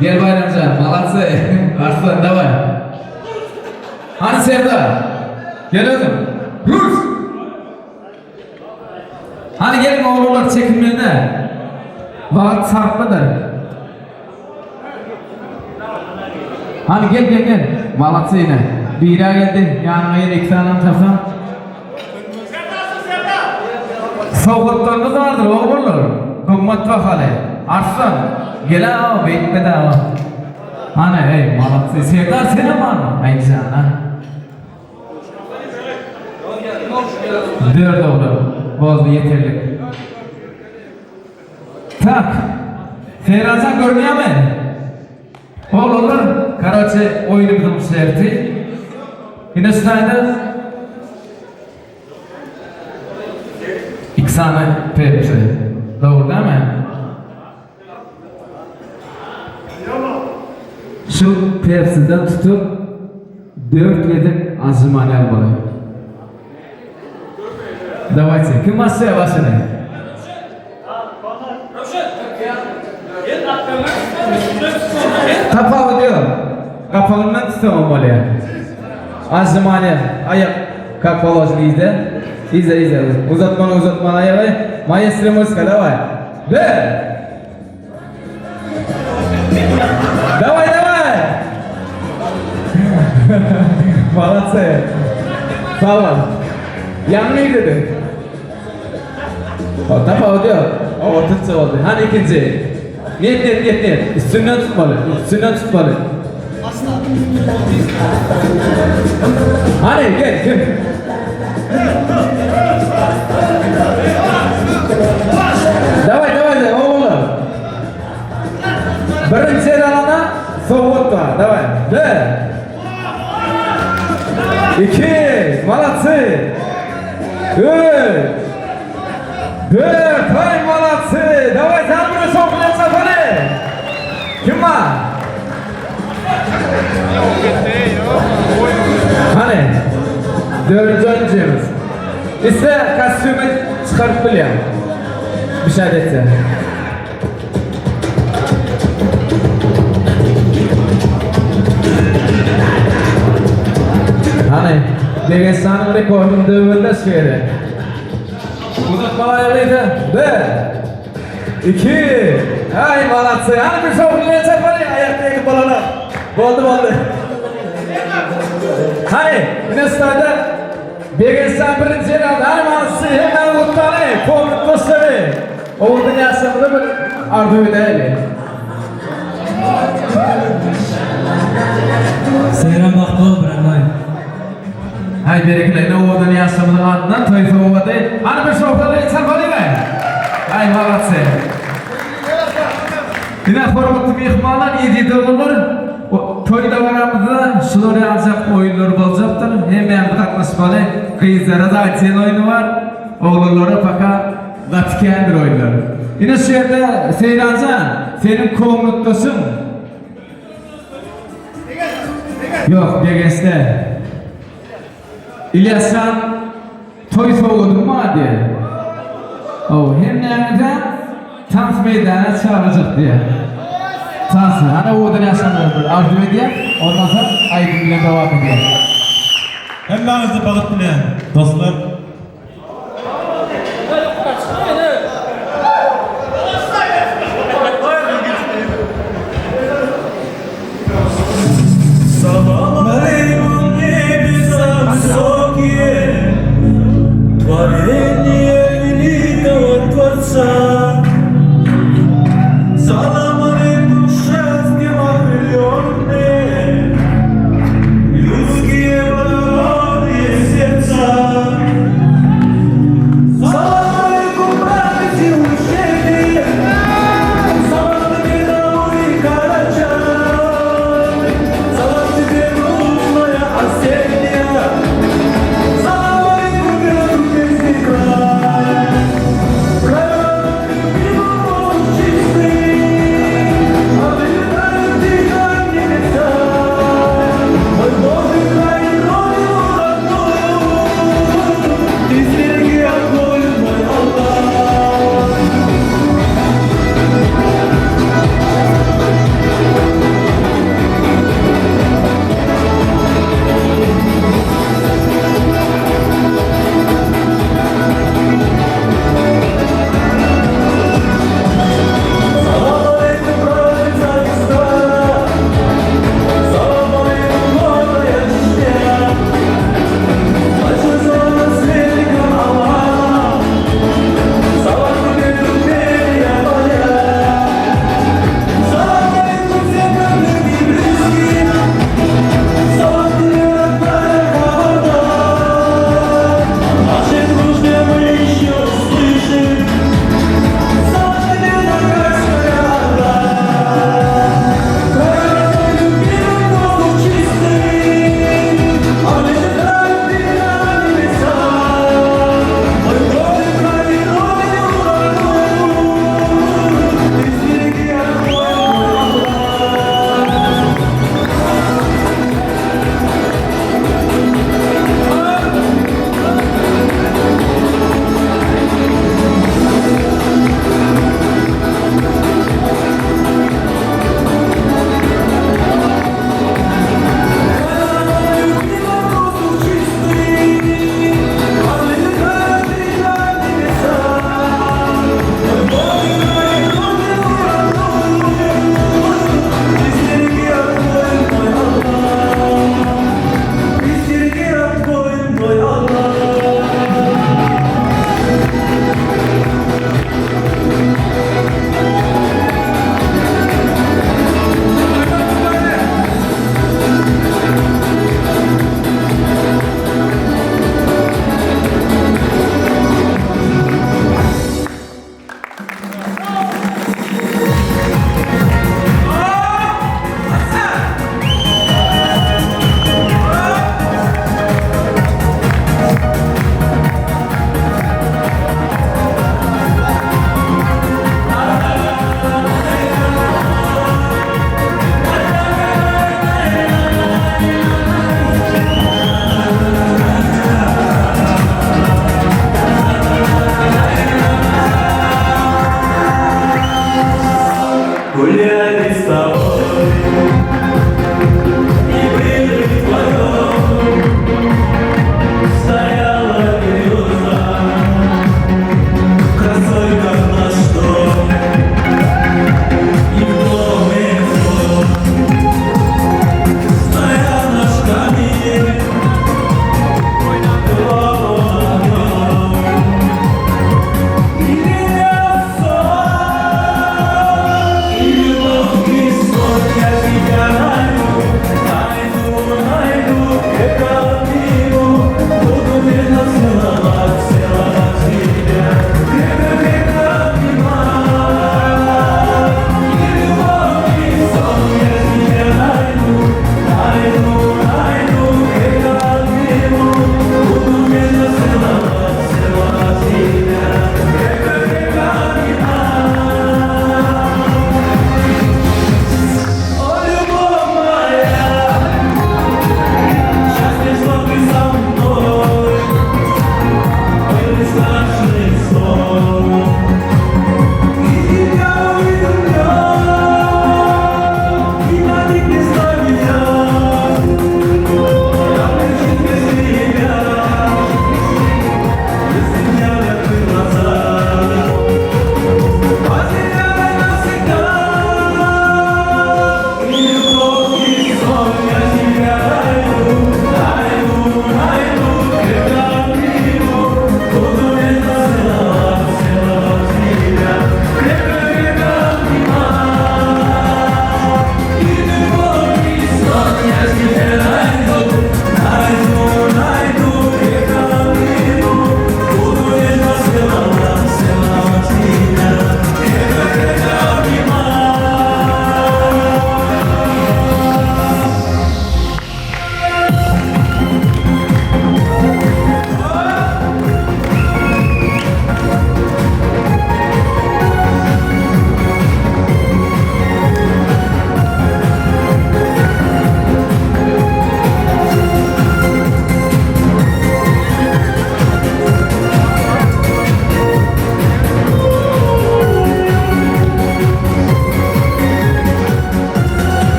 Gel Bayramcan. Malatsı. Arslan da var. Hani Serdar? Gel özüm. Rus! Hani gelin oğullar çekinmeyene. Vakit sarkmadır. Hani gel. Malatsı yine. Bir daha geldi. Yanıma yine 2 tane çapsam. Soğuklarınız vardır oğullar. Gümmet vakale. Arslan. Gel ağabey. Bekmede ağabey. Hani ey Malatsı. Serdar seni mi anı? Aynı sana. 4 oğlum. Bozdu yeterli. Tak. Ferrazan görünüyor mu? Oğlum, Karaçi oyunumuzun şerti. Hindistan'da 2 tane Pepsi. Doğru değil mi? Şu Pepsi'den tutup 4 gedik azmanel bolayı. Давайте, kim masaya başlayın? Kapağı diyor. Kapağından tutamam bolayı. Azmanel, ayak kapağı olsun izle. İzle. Uzatman ayağı. Maestro muzika, давай. Давай. Молодцы. Tamam. Yanlış dedi. O tapa diyor. O ortası oldu. Hani ikinci. Net. Üstünden tutmalı. Hani gel. Давай, oğlum. Birinci alana soğuk var. Давай. 1 2 молодцы. 3 4 hay молодцы. Давай sen bunu sokmayın safari. Kim var? Hani? 4. oyuncumuz. İşte kostümü çıkarıp biliyorum. Bir şey etse. Hani? Dagestan'ın rekordunu dövünde söyledi. Uzatmalayalıydı. 1 2 hay молодцы. Hani bir sokmayın safari. Ayaktaki balona. Oldu. Hani? Yine stada Dagestan birinci yer aldı. Hani молодцы. Hemen mutlanı. Kovduk dostları. Oğul dünyasında bir arduyu değil. Seyran bakmalı bırakmayın. Hay berekele oğul dünyasında adından toyfa oğul değil. Hani bir sohbetleri insan var mı? Hay молодцы. Yine hormatlı mehmanlar 7 olur. Toyda varamızda şunları alacak oyunlar olacaktır. Hemen katlaşmalı. Kızlara da açın oyunu var. Oğullara fakat Latkendir oyunları. Yine şu yerde Seyrancan, senin komutlusun. Yok, Beges'te. İlyas'tan toy soğudun mu diye. Hem nereden Tans meydana çağıracak diye. Tansı, hani o dünyasını arzu ediyor. Ondan sonra Aydın ile devam ediyor. Hemmenizi bağıt bilen dostlar. Salam aleykum nebizam sokiye Tvareni evli davat varsa Salam aleykum şazge mahrilyonne Yuzgiye bana serca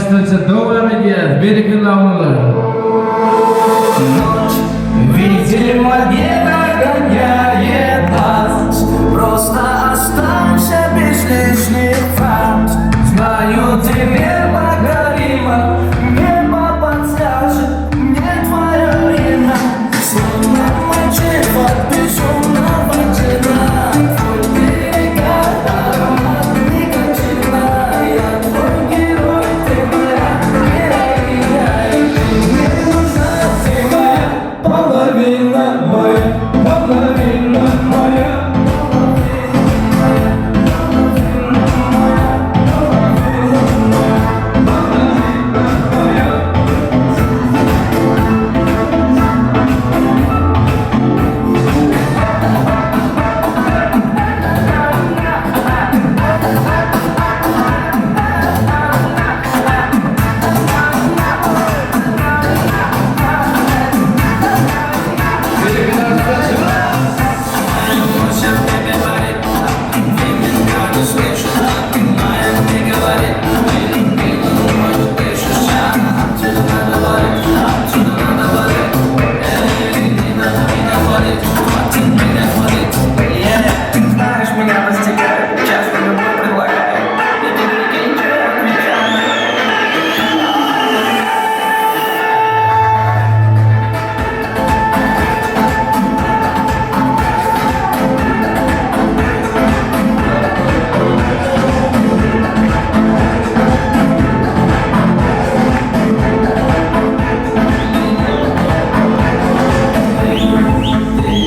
vaqtincha davom etgan berkinlar Видимо, не догоняет нас. Просто останься без лишних фраз. Знаю, ты непокорима, небо подскажет мне твое имя. Словно мальчик от безумного тела. Твой берега, аромат никотина. Я твой герой, ты моя героиня. Мне нужна ты моя половина моя, половина моя. Знаешь, меня настигает, часто любовь предлагает. Я тебе ничего не отвечаю.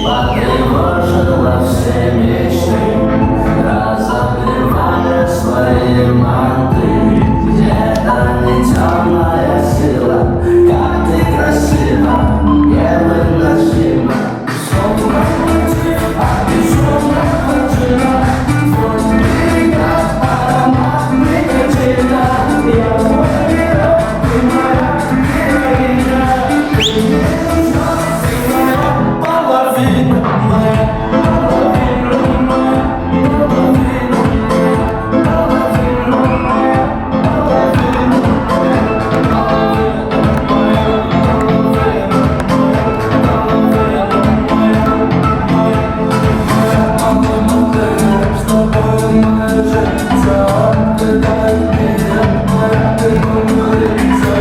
Потревожила все мечты, разобивая свои манты. Где-то не темная сила, как ты красива, невыносима. Словно мотив, безумно хватило. Твой берега, аромат никотина. Я твой герой, ты моя героиня. Ты мне нужна, ты моя половина моя, половина моя, половина моя, половина моя, половина с тобой моя жизнь, отдай меня, моя ты говорится,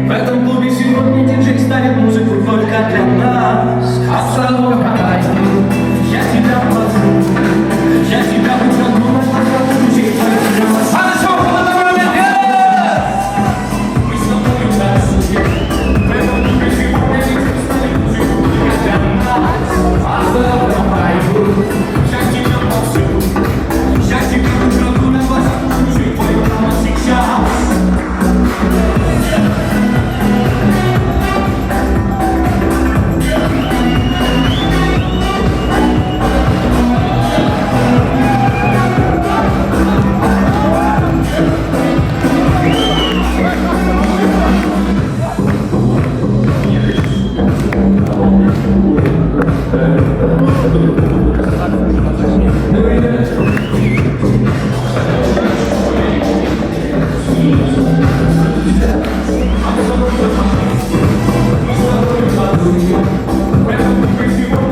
в этом клубе сегодня диджей ставит музыку только для нас. Я тебя возьму, я тебя возьму, на друзей твоих. Мы с тобой танцуем, в этом клубе сегодня диджей ставит музыку только для нас. Я тебя возьму, я тебя возьму, на друзей твоих прямо сейчас.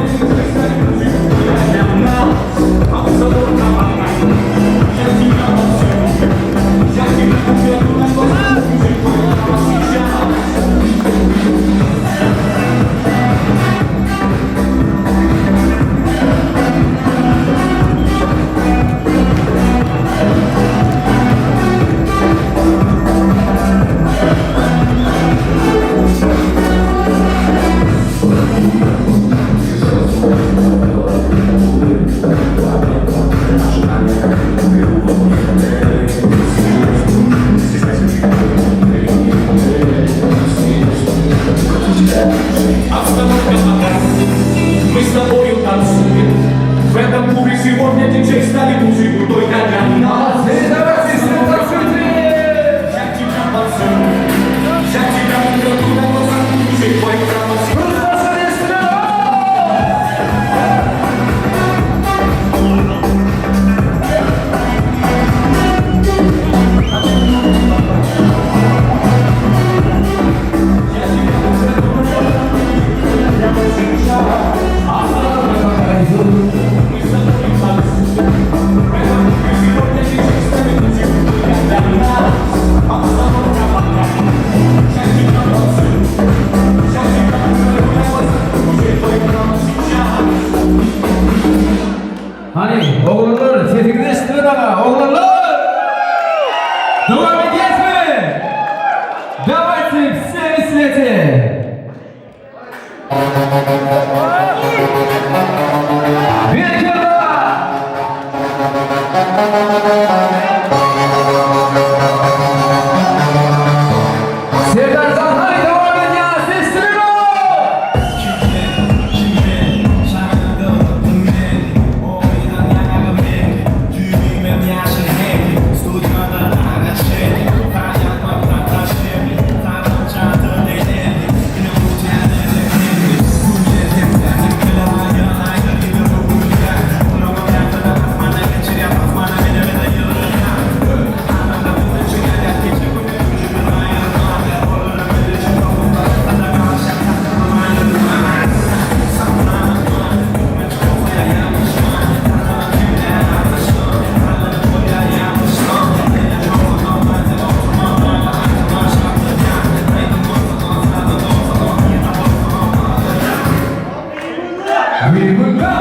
Сегодня Będą mówić siłownie, ci gdzieś stali duży, bo to ja na jak ci tam patrzę, jak ci tam kroku na głosach, duży, twoich zamysłów. Hani oğlanlar tetikte istiyor ama oğlanlar devam edeceğiz mi? Devam edip sevgilete. Bir kere daha. Serdar Zanhari devam edeceğiz. Sesleri o. We will go!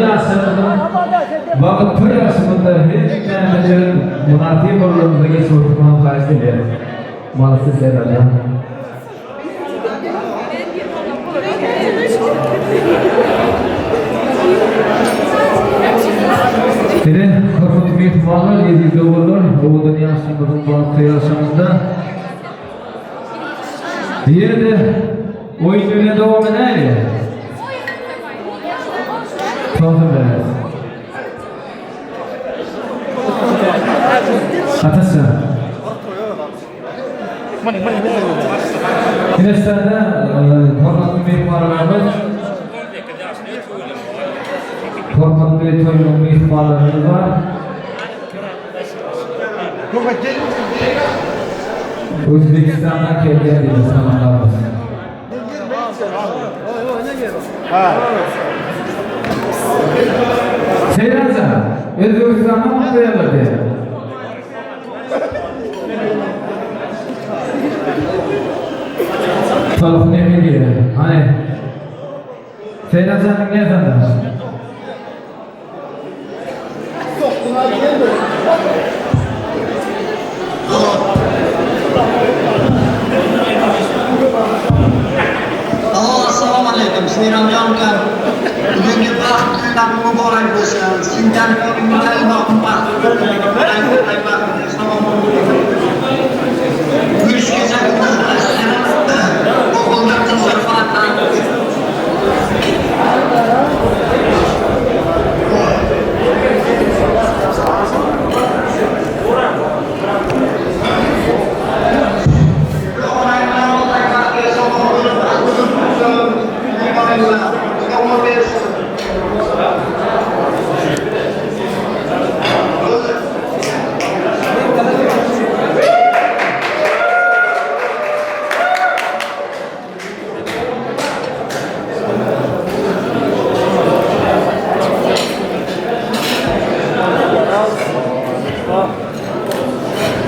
yaşamında vakit toy yaşamında hiç beğenmediğim münafık olduğumuzda geçip oturmam karşı değil. Maalesef Serhat'tan. Biri korkutucu bir ihtimaller yediği olur. Oğuldan yaşamında vakit yaşamında. Diğeri de oyununa devam eder ya. Tamam evet. Atası. Kineslerde hormatlı mehmanlarımız hormatlı toyun mehmanlarımız var. Özbekistan'dan geldiler diye sanırlarımız. Seyranca, Özbekistan'dan mutlu yerlerde. Talık ne bilgiyle, hani Seyranca'nın ne zandır? Assalomu alaykum, Seyranjon aka. Bugungi baxt kunlar muborak bo'lsin. Sindan ko'ngildan baxt. Yurish kesak o'g'ildan zarfatdan.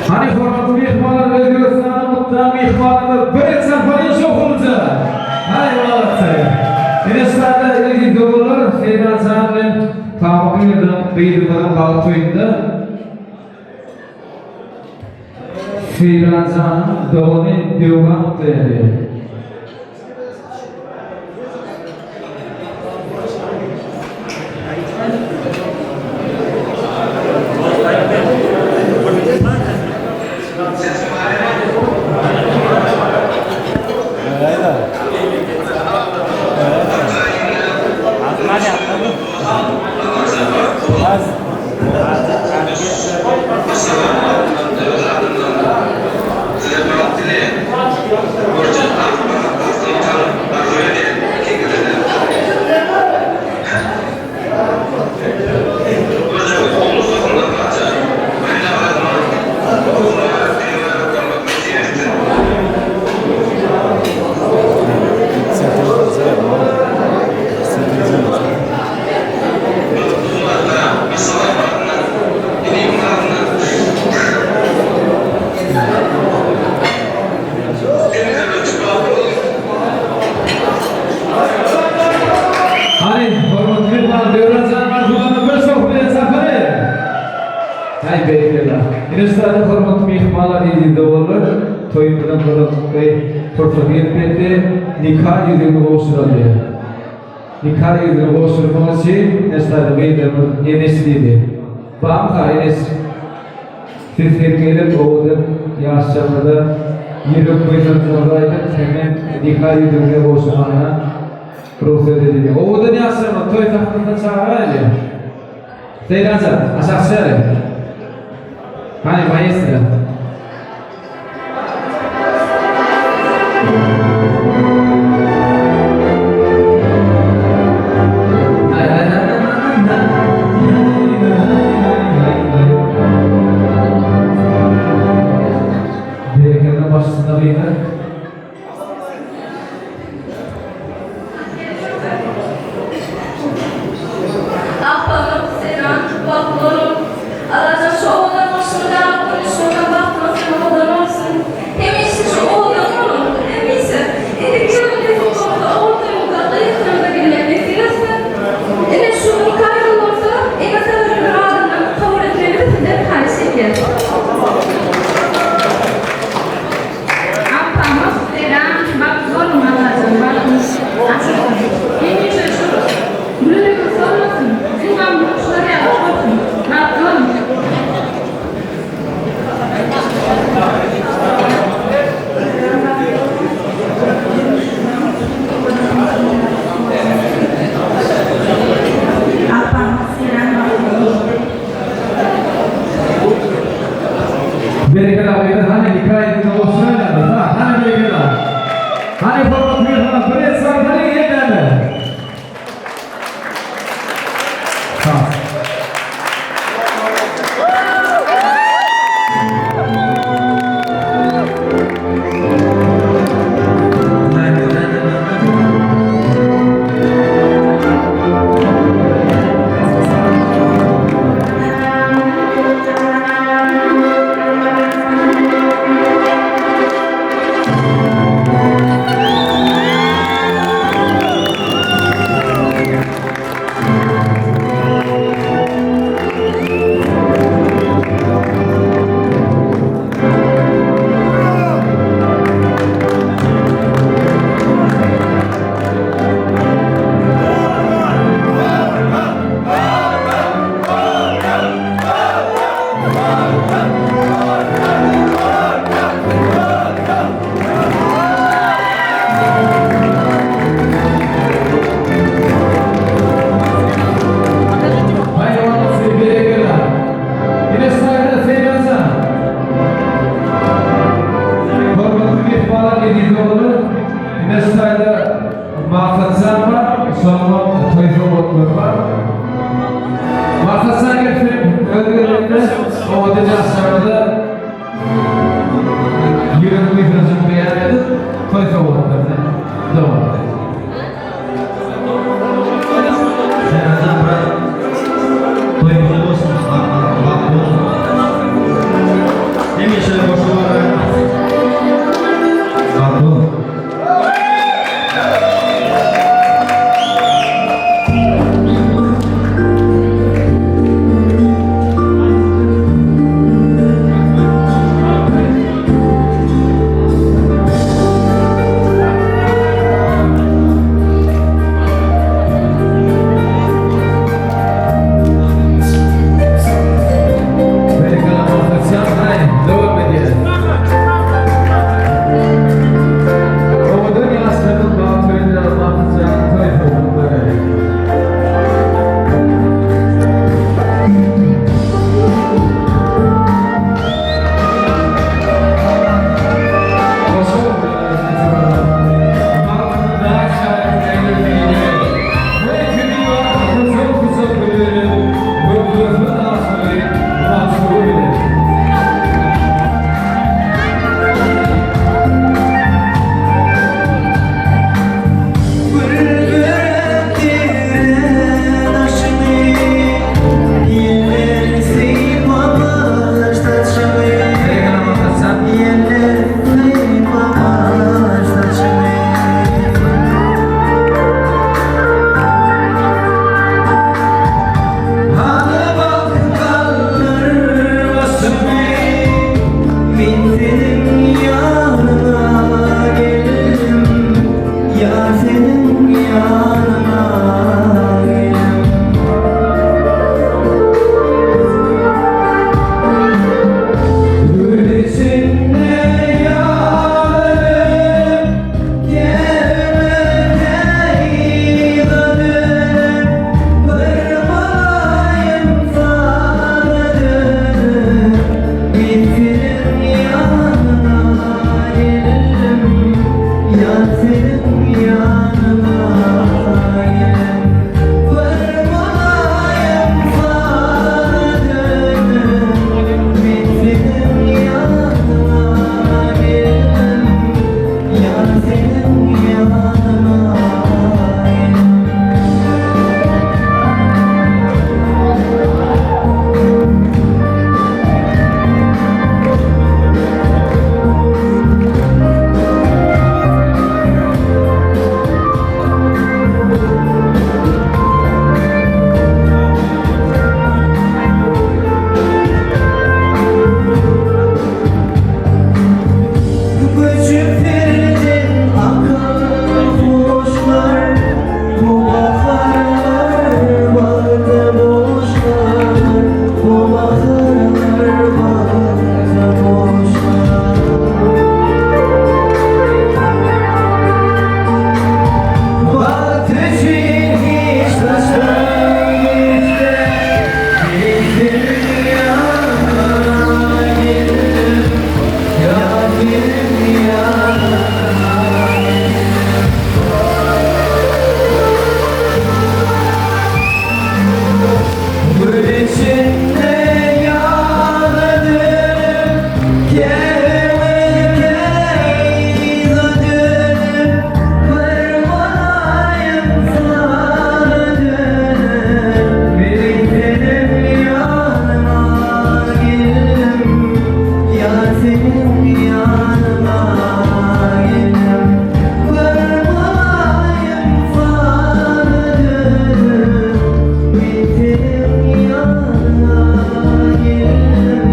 Hani formatlı mehmanlar Özbekistan'ın mutlu mehmanları böyle sanfayı çok olacak. Hay Allah'ım. Kineslerde ilgi doğrular Seyrancan'ın tamamıyla beyliklerin bağı toyunda Seyrancan'ın doğunu devran mutlu ediyor. Kineslerde hormatlı mehmanlar yediğinde olur. Toyundan portföyü verdi. Nikah yüzünü oluşturuldu. Nikah yüzünü oluşturulması için kineslerde beylerimiz yenesliydi. Bağımka yenes. Siz gelip oğudun yaşamada yürüp koyduğunuzda hemen nikah yüzünü oluşturmaya proses edildi. Oğudun yaşamada toy tahtında çağırıyor. Seyranca, aşağı şöyle. Hani maestra. Direklerden başlasında bir yer. Seyran, baklarım, araca şovuna başlayan konuşmadan Berekeler beyler, hani hikayede olsun öyle ha, hani berekeler. Hani format bir falan, böyle sanki hani yeterli. Tamam. senin yanıma gelem varmayım sadece senin yanıma gelem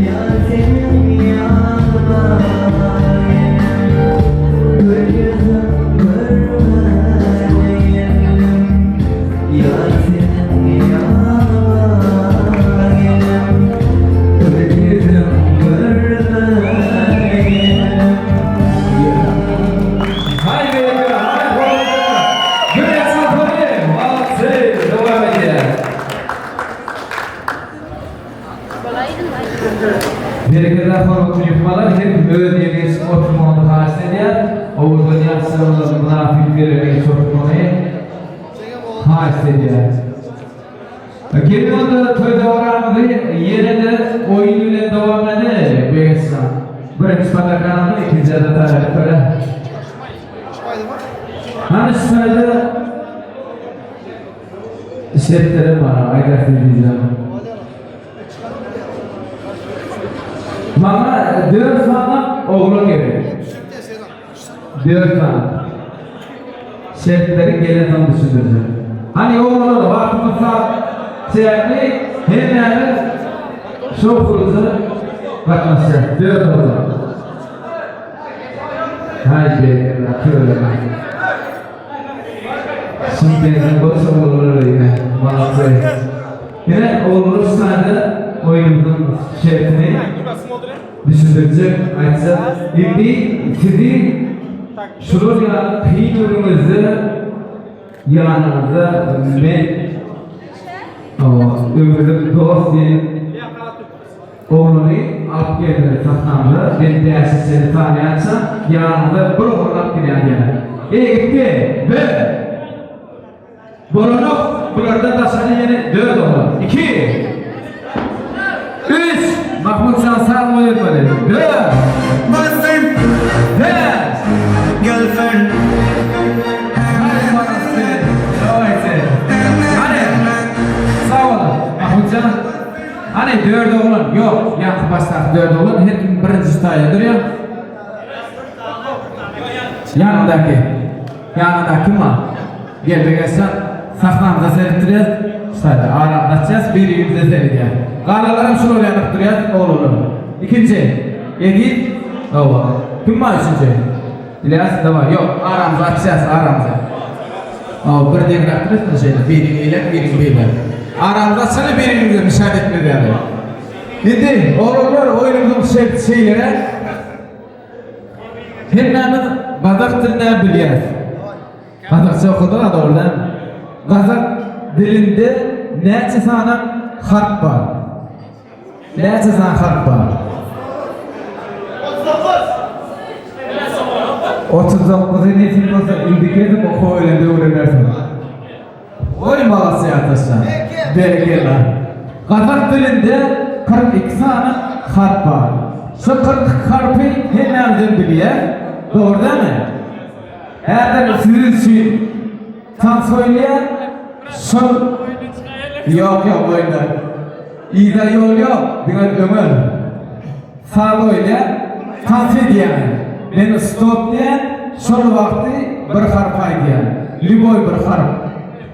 yar senin yanıma gelem gözüm görmeye gelem yar senin yanıma gelem gözüm görmeye gelem Haydi bakalım, haydi bakalım. Güneş Safari, Malatya, devam ediyor. Bereketler formatını yapmalar, hep öğrendiğiniz oturmalı karşı ediyor. Oğuzdan yapsınlar, münafik verilmeyi oturmayı karşı ediyor. Gelin onda toyda oranmadı, yine de oyun ile devam ediyor. Beğensin. Birinci patakanında, ikinci adı tarih böyle. Hani sırada işletlerim var, ayda diyeceğim. Bana 4 tane oğlum gerek. 4 tane. Şehitlerin gelenden düşündüreceğim. Hani oğlum vaktımızda çeyrekli hem yani şoförümüzü bakmasın. 4 oğlum. Haydi bereketler, köylü. Şimdi benim boş oğulları yine Malatya. Yine oğulları sayede oyunumuzun şehrini düşündürecek aytsa. Şimdi sizi şurada ya kıyımızı yanınızda ben ömrüm dost diye oğlunu alıp geldi sahnamda. Ben dersi seni tanıyansam yanında bir oğlunu alıp geldi. Gitti ve Boronok buradan da sana yine 4 olur. 2 3 Mahmut Can Sarma yetmedi. 4 Boyfriend, 5 girlfriend, Hadi parası. Hadi. Sağ olun. Mahmut Can. Hani 4 oğlun yok. Yankı başlar 4 oğlun. Her kim birinci sıraya duruyor. Yanındaki kim var? Gel bir gelsen. Sahnamıza seyrettiriyoruz. Sayda ağırlatacağız. Bir yüzde seyredeceğiz. Karnalarım şunu yanıp duruyoruz. Oğlum. İkinci. Edil. Ova. Kim var üçüncü? İlyas da var. Yok. Aramıza açacağız. Aramıza. Bir de bıraktınız mı şeyde? Birini iyiler, birini beyler. Aramıza açana birini müşahede etmedi yani. Şimdi oğlumlar oyunumuzun şeylere hepimiz Kazak dilini biliyoruz. Kazakça okudular da oradan. Kazak dilinde neçe sana harf var? Neçe sana harf var? 39 neçin olsa indiketim oku öyle öğrenersin. Oy Malatya arkadaşlar. Bereketler. Kazak dilinde 42 sana harf var. Şu 40 harfi nereden biliyor? Doğru değil mi? Eğer sizin için tam söyleyen şu yok oyunda İza yol yok dengan ömür sağ öyle tansi diyen beni stop diyen şu vakti bir harf diyen liboy bir harf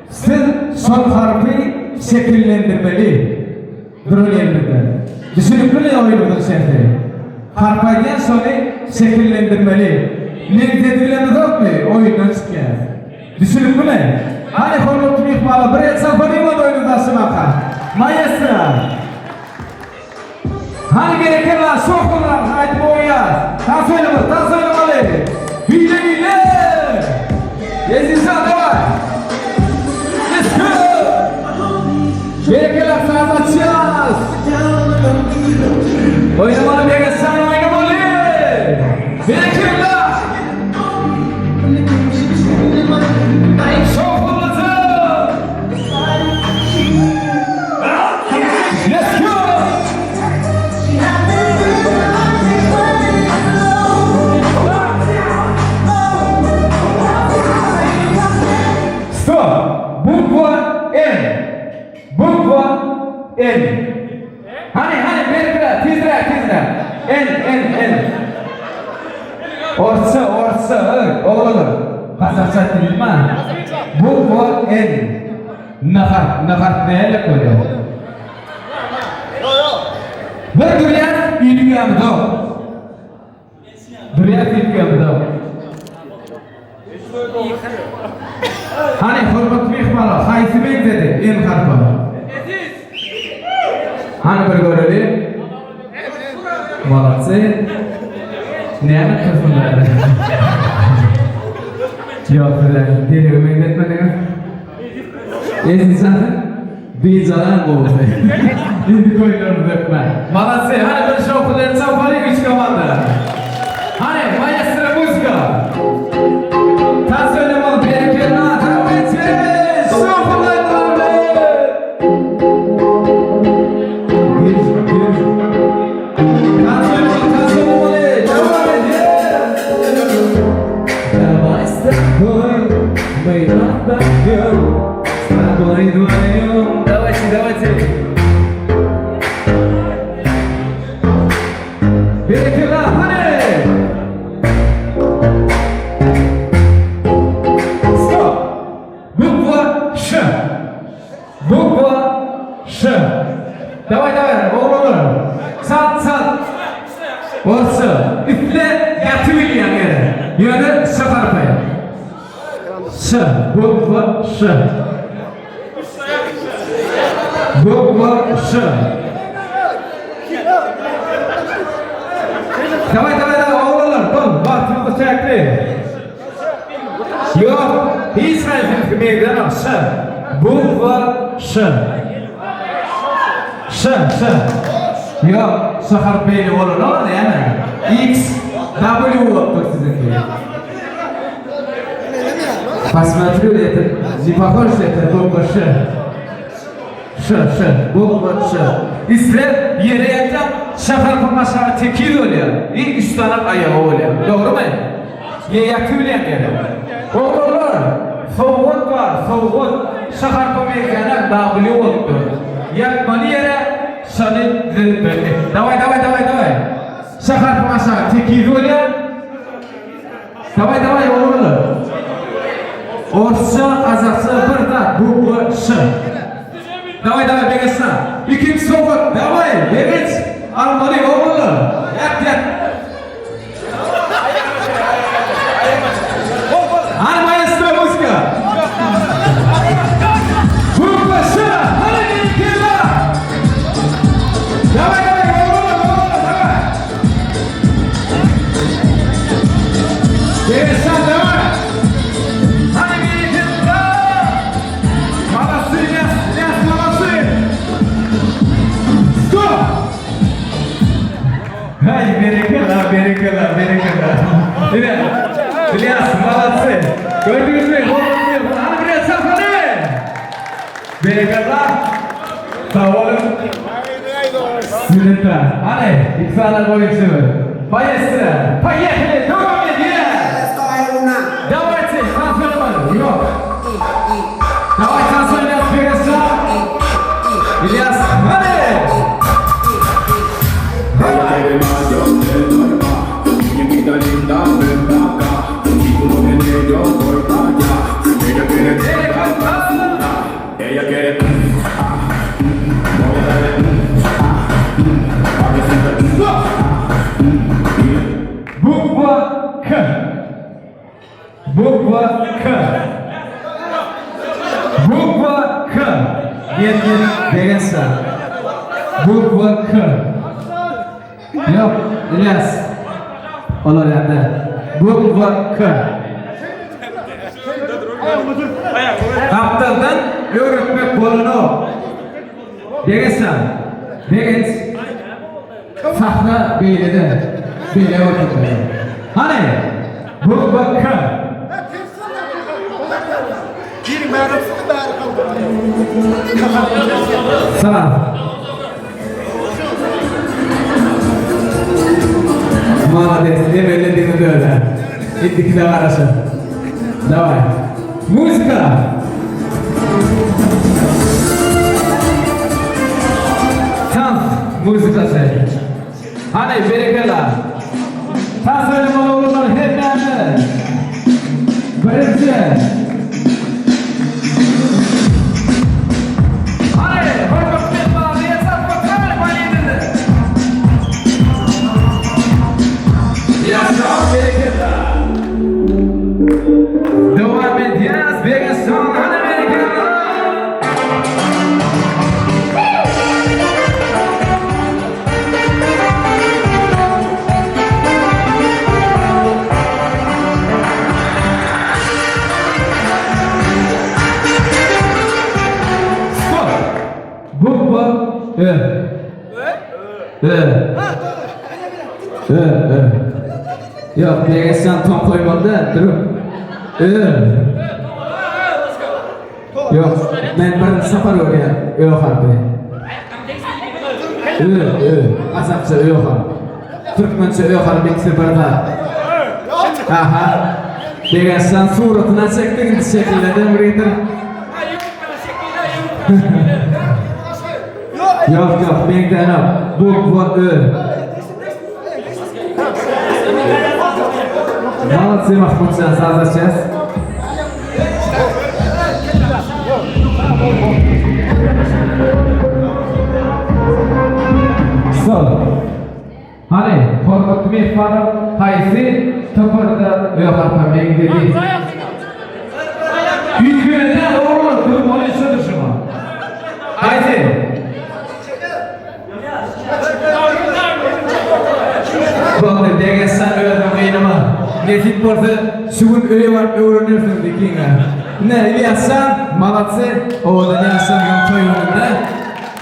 siz şu harfi şekillendirmeli durulyendirmeli düşünüp bile oyunumuzun şehri harf diyen şunu şekillendirmeli Nefretlerimiz yok mu? Oyundan çıkıyor. Düşünün bu ne? Hani konuklu ihbala bir etsen konuyla da oyunu taşımakta. Maestro. Hani gerekirler, şoklar, haydi bu oyuna. Tam söylemalı. Hile. Yezişan da var. Let's go. Gerekirler, sağız açacağız. Oynamalı bir geçsen oynamalı. Gerekirler. Let's go! En. Orta, oğlum. Kazakça değil mi? Bu en. Nahar neyle koyuyor? Bir dünya ilgiyamda. Hani hürmet mehmana, haysi benzedi, en harfa. Hani bir görelim. Malatsı. Neyine kızımlar? Yok öyle, geliyor benzetmediniz. Ezilsen, bir zarar oldu. Şimdi koyuyorum dökme. Malatsı, hani bir şokuları çapalayım üç komanda. Hani maestro müzika. Tansiyon ol, bir nata veçe, şokuları dökme. Tansiyon ol, devam edin. Давай с тобой, мы отдохнем, с тобой вдвоем. Давайте. Перекила, honey! Стоп! Буква Ш. Давай, oğlum. Sat. Orası. Üfle, yatıvil yani. Yönü sefer pay. Ş. Bukva Ş. Давай, oğlum. Dur, vaktimiz çekti. Yok, hiç sayfınız meydan yok. Ş. Bukva Ş. Yok, sefer payli olur. Ne oldu yani? X, W oldu sizinki. Посмотрю это, не похоже, что это буква Ш. Bukva Ş. İslam yere yatıp şafar kurmaşağı tekil oluyor. İlk üç tane ayağı oluyor. Doğru mu? Yatıyor yere. Oğullar, soğuk var. Şafar kurmaşağı W oldu. Yatmalı yere şanı zirveli. Davay. Şafar kurmaşağı tekil oluyor. Davay oğullar. Orsa azası bir da bukva Ş. Давай, бегесна. İkinci soğuk. Давай, evet. Almalı oğlum. Yat. Hani maestro müzika. Bukva Ş. Hani birikirler. Давай, oğlum. Begesna, давай. Hani birikirler. Malasıyla. Hay bereket. İlyas, malatsı. Gördünüz mü? Hani biraz safhane. Bereketler. Sağ olun. Sünetler. Hani iksalar boyunca. Maestro. Поехали. Devam edin. Давайте. Transfer yok. Давай transfer İlyas. Hadi. Ella quiere Bukva K. Yer degensa. Bukva K. Yok, İlyas. Olar yanda. Bukva K. Kaptandan öğretmek bolunu. Degensa. Degens. Sahna beylede. Beyle oturdu. Hani? Bukva K. Sağ. Молодец, не belli değil öyle. İttikler arası. Давай. Muzika. Tam muzikası. Hani berekeler. Tasarım oğullar hep bende. Birinci. Hani hırkıp etmez diye satmak bayıldı. Yaşam berekeler. Devam edeceğiz. Bir son hani berekeler. Yok, berekesten tam koymadı. Durup. Yok, ben bir sapar oraya. Yok harbi. Asapça yok harbi. Türkmençe yok harbi ikisi barda. Aha. Berekesten suratına çektik şekillerden biridir. Yok, benden yok. Bu Молодцы, Mahmutcan, sazlaşacağız. Sol. Hani, korkut mehmanım, haysi, tıpırda yok harpamen dedi. Ülküne oğlum, durum onu içiyordur şuna. Haysi. Böyle degesten öğrendim beynime. Nesip olsa şugun öyle var öğrenirsin dikinle. Ne yapsan malatsı oğlan yapsan yok toy önünde.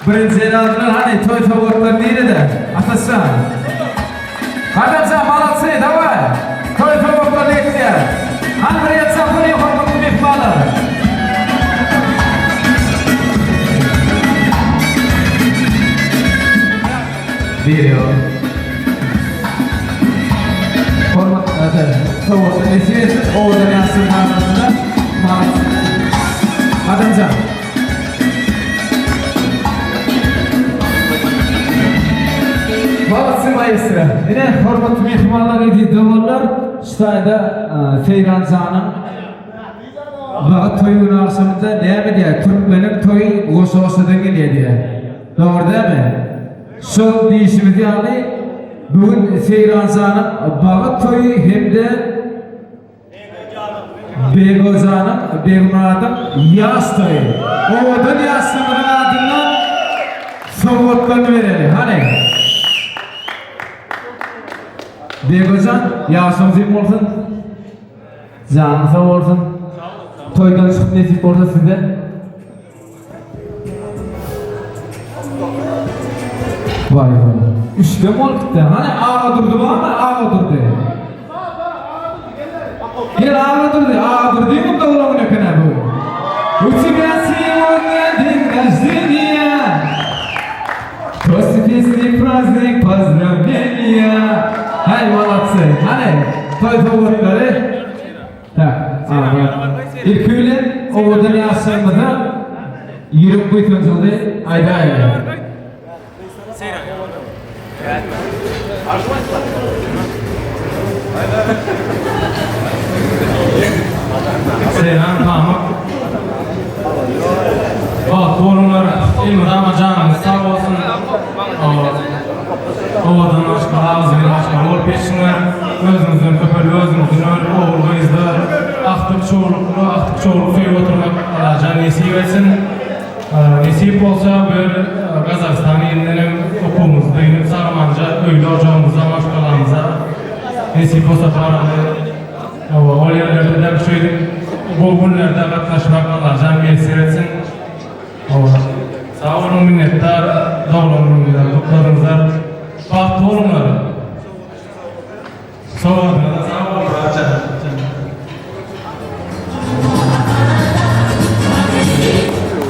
Birinci adına hani toy favorlar nerede? Atasın. Kadamsa malatsı davay. Toy favorlar nerede? Hani bir yapsan bunu yapalım mihmalar. Video. Hormat adı. Soğukta nesiniz? Oğlan yazsın manasında. Adamcan. Babası maestro. Yine hormat mehmanlar idi davarlar. Şutayda Seyran Can'ın Bağı toyun arasında ne mi diye? Türkmenin toyu Goşoğuş'dan geliyor diye. Doğru değil mi? Şu değişimiz yani bugün Seyran Can'ın Bağı toyu hem de Begozan'ın, Begmurad'ın yaz toyu. Oğudun yazsımının adından soğutlarını verelim. Hani? Begozan, yaşım zim olsun. Canı sağ olsun. Toydan çıkıp nesip olsa size. Vay vay. Üçte mi oldu da? Hani ağa durdu mu ama ağa durdu. Gel ağa durdu. Ağa durdu mu da olamın ökene bu. Uçigasi oynadın gazdeniya. Kostifisli praznik pozdravleniya. Hay malatsı. Hani toy favorları. Tak. İlk öyle oğudan yaşamada yürüp kuytunculuğu ayda ayda. Seyran Pamuk. Torunlar ilmi Ramazan'ın sağ olsun. Oğudan başka, ağzından başka, ol peşinler. Özümüzün köpeli, özümüzün oğul kızlar. Aktık çoğuluk suyu oturmak alacan nesip etsin. Nesip olsa böyle Kazakistan yeniden okulumuzda inip Sarmanca, öyle ocağımıza, başkalarımıza nesip olsa paralı. O yerlerde de bir şeydik. Bu günlerde katlaşmak alacan mesir etsin. Sağ olun minnettar, dağılın kutlarınızlar. Bahtı olunlar. Sağ olun.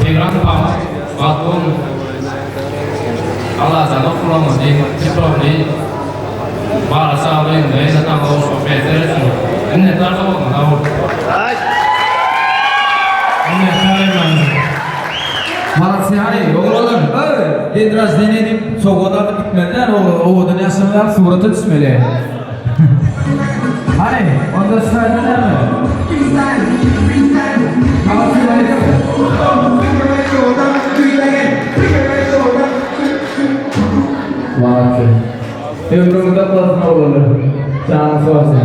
Seyran Pamuk, bahtı olun. Allah sana kullanmaz diye tipravli. Bana sağlayın da en azından olsun beteresin. Minnettar da olun. Minnettar efendim. Malatsı yani oğlan. Dedras denedim, soğuda bitmeden o da yaşamalar surata düşmeli. Hani, onda söylenir mi? Maalesef. Ömrümüzde plasma olur. Canı sağ olsun.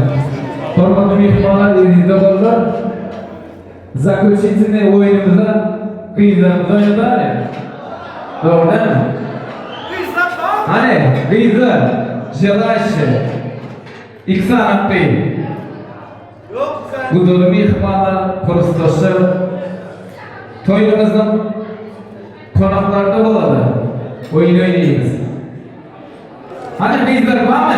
Hormatlı mihmanlar elinizde olurlar. Zakoçinsin'de oyunumuzda kıyılarımız oynadılar ya. Doğru değil mi? Hani kıyılar, jelaşı, iksan değil. Bu dolu mihmanlar, kurustoşlar, toyunumuzdan konaklarda oladı. Oyun oynayınız. Hani kıyılar var mı?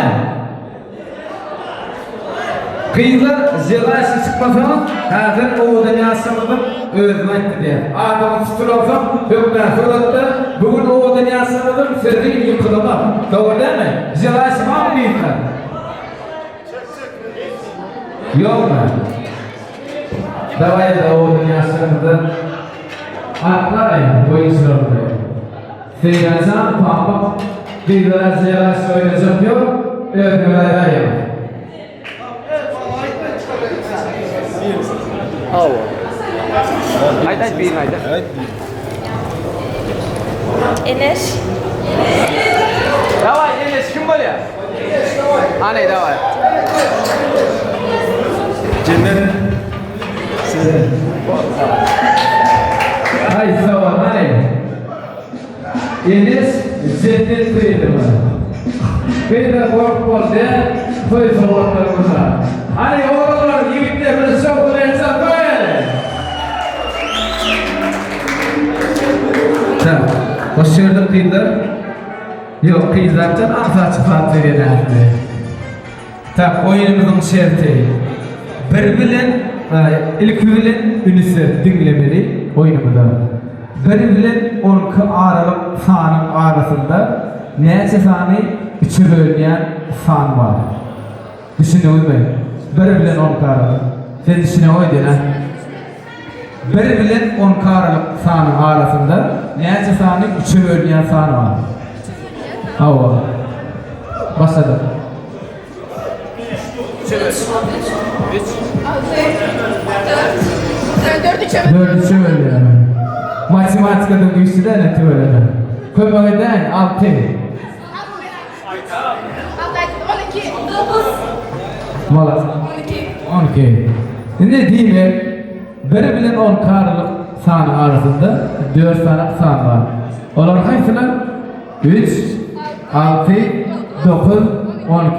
Kıyılar jelaşı çıkmasanız hazır o dünyasımızın özünü etti diye. Adamı tutur olsam hükmen sorattı. Bugün o dünyasımızın sözü yıkılamam. Doğru değil mi? Jelaşı var mı kıyılar? Yok mu? Davayı da o dünyasımızın atlar ya, oyuncular oluyor. Seyircan, pampa, kıyılara jelaşı oynayacak yok, özgürlerden yok. Enes. Давай, Enes kim var ya? Aney давай. Cennet. Hay sağ ol, aney. Enes cennet kıydı mı? Kıyıda korkup oldu, koy soğuklarımıza. Hani oğullar yigitlerimiz çok ulaşsa böyle. Tamam, hoş gördük kıyılar. Yok kıyılardan ansa çıkart verirlerdi. Tamam, oyunumuzun şerti. Bir bilen, ilk bilen ünisi dinlemeli oyunumuzda. Bir bilen 12 aralık sanın arasında neçe sanı içi bölüyen san var. Düşünüyoruz mu? Bir bilen 12 aralık. Sen düşünüyorsun ha? Bir bilen 12 aralık sanın arasında neçe sanı içi bölüyen san var. Hava. Başladı. Dördüncü bölüyor. Matematikada güçlü de ne böyle? Kömürden 6. Valla. 12. Ne diyeyim ya? Bir bilen 10 karılık san arasında 4 tane san var. Onlar kaçtılar? 3, 6, 9, 12.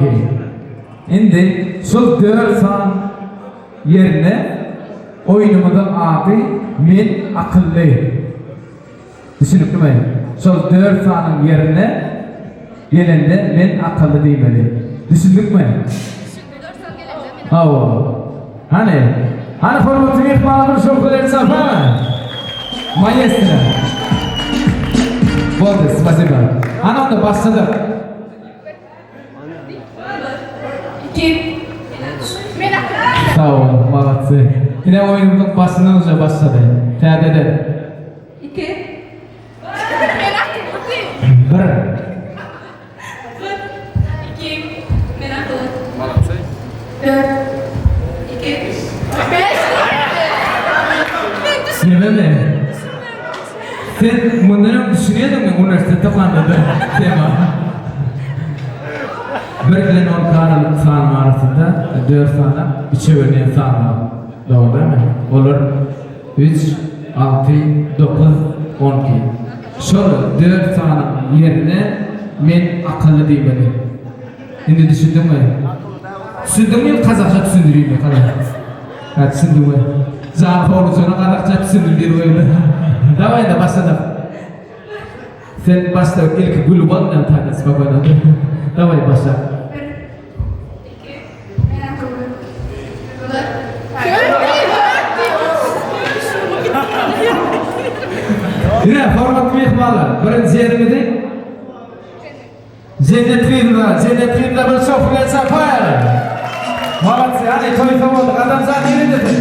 Şimdi şu 4 san yerine oyunumuzun adı men akıllı. Düşünüp mi? Şu 4 sanın yerine gelende men akıllı demeli. Düşündük mü? Hava. Hani hormatlı mehmanlar şu kullanırsa mı? Maestro. Oldu, спасибо. Hani onda başladı. Sağ ol, malatsı. Yine oyunun başından önce başladı. Tədədə. 2. 1. 2. Malatsı. 4. 2. 5. Yeme mi? Sen bunları düşünüyordun mu üniversitede kullandığında? Tema. Bir bilen 10 karılık san arasında 4 sana 3'e bölünen san var. Doğru değil mi? Olur. 3, 6, 9, 12. Şöyle 4 sanın yerine men akıllı deyim. Şimdi düşündün mü? Düşündün mü? Kazakça düşündüreyim mi? Ha, düşündün mü? Can Horuz'una Kazakça düşündüreyim öyle. Davay da başladık. Sen başla ilk gülübanla takas babana. Davay başla. Yine hormatlı mehmanlar, birinci yerimizi Cennet Film'de, Cennet Film'de bir sofraya çapar. Malatsi, hani toy tomadık, adam zaten yerindedir.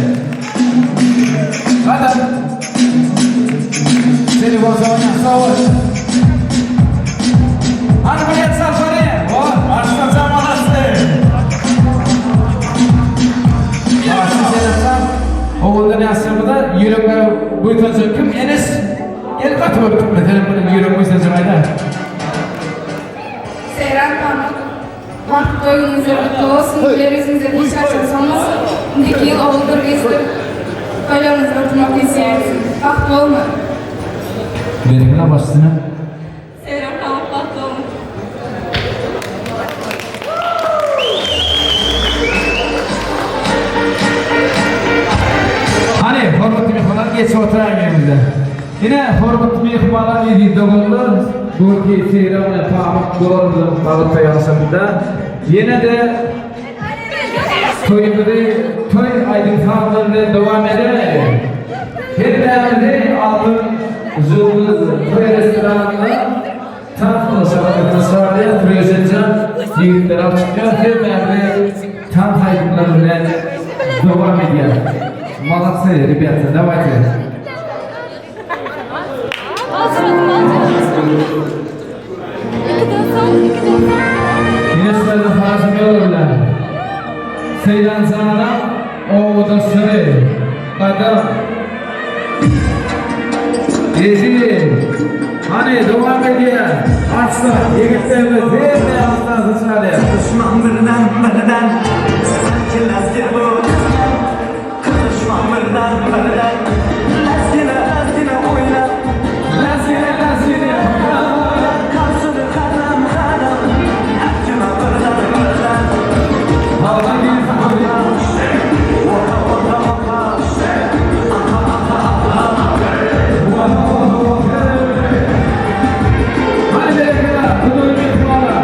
Adam. Seni boza oyna, sağ ol. Uyutansın kim? Enes. Gel katı var tutma. Telefonun yürü uyutansın ayda. Seyran Pamuk. Vakit oyununuzda kutlu olsun. Yeryüzünüzde bir şaşırtı olmasın. Öndeki yıl oldur gezdir. Oylarınızda oturmak isteyelim. Vakit olma. Benimle başlasın. Seyran Pamuk vakit olma. Hani hormatlı mehmanlar geç oturayım yanımda. Yine hormatlı mehmanlar yediğinde olurlar. Bu ki seyranla pamuk doğru balıkta yansımda. Yine de toyumuzda toy aydın sağlarında devam edelim. Her değerli altın zıldız toy restoranında tam şarkıda sağlayan projecan yigitler açıkça her değerli tam aydınlarına devam ediyor. Молодцы, ребята, давайте. Gençlerin hazmi olurlar. Seyran sana o da söyle. Kadam. Ezi. Hani devam ediyor. Asla yigitlerimiz hep asla dışarıya. Düşman birden Eskine oyna Lasine. Karşıdı karam Eskine birden Hava gibi. Hadi bereketler. Kudur bir kuala.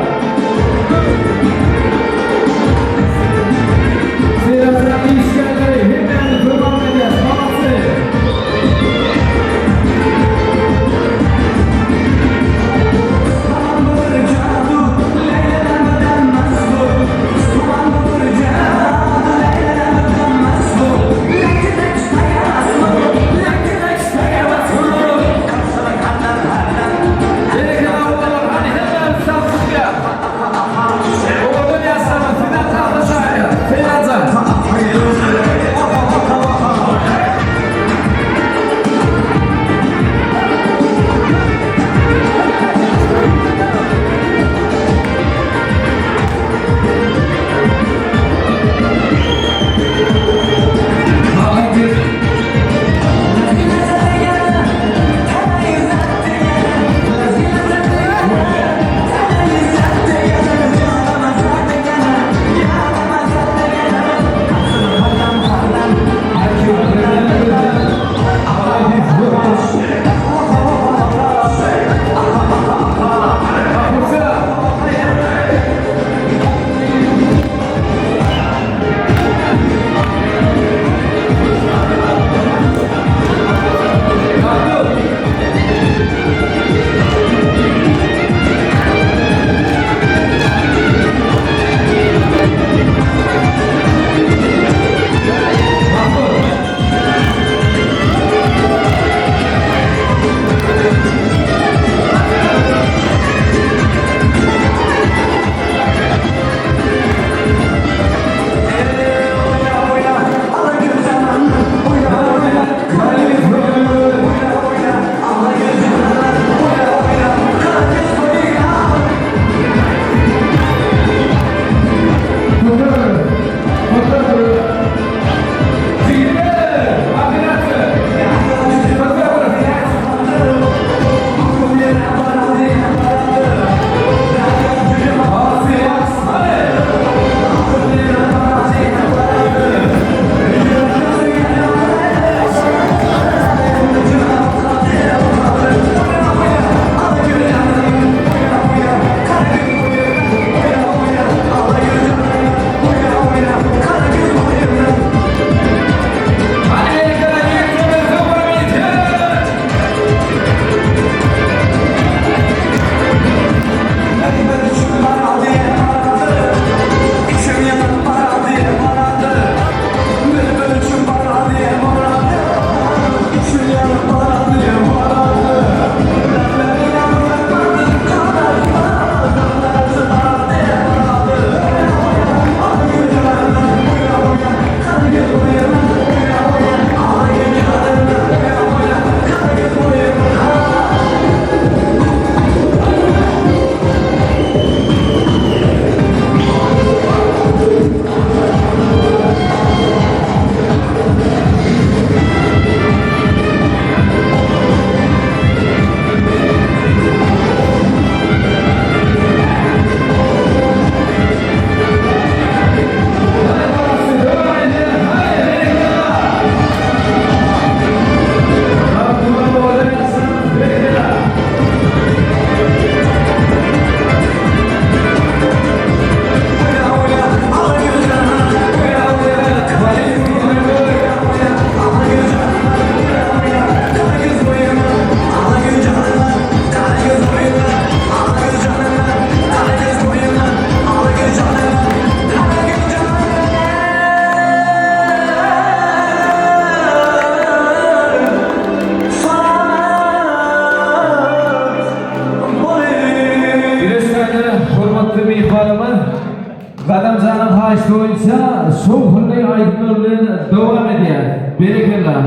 Qadamjanın haýyşy boýunça şol hırly aýdyplarlygyny dowam edýär. Berekeler.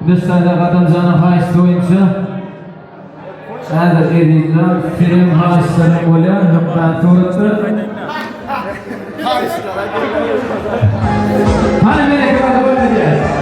Dostlar, Qadamjanın haýyşy boýunça häzir edilýän film haýyşlary bolan hukman turatdy. Hadi berekeler dowam edýär.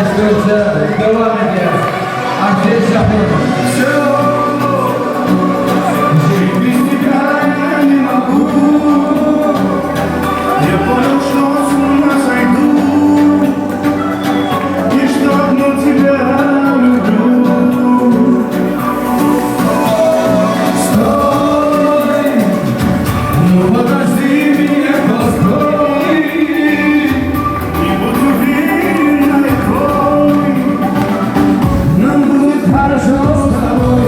istiyorsa devam ediyor. Akdeniz yapıyor. Хорошо с тобой.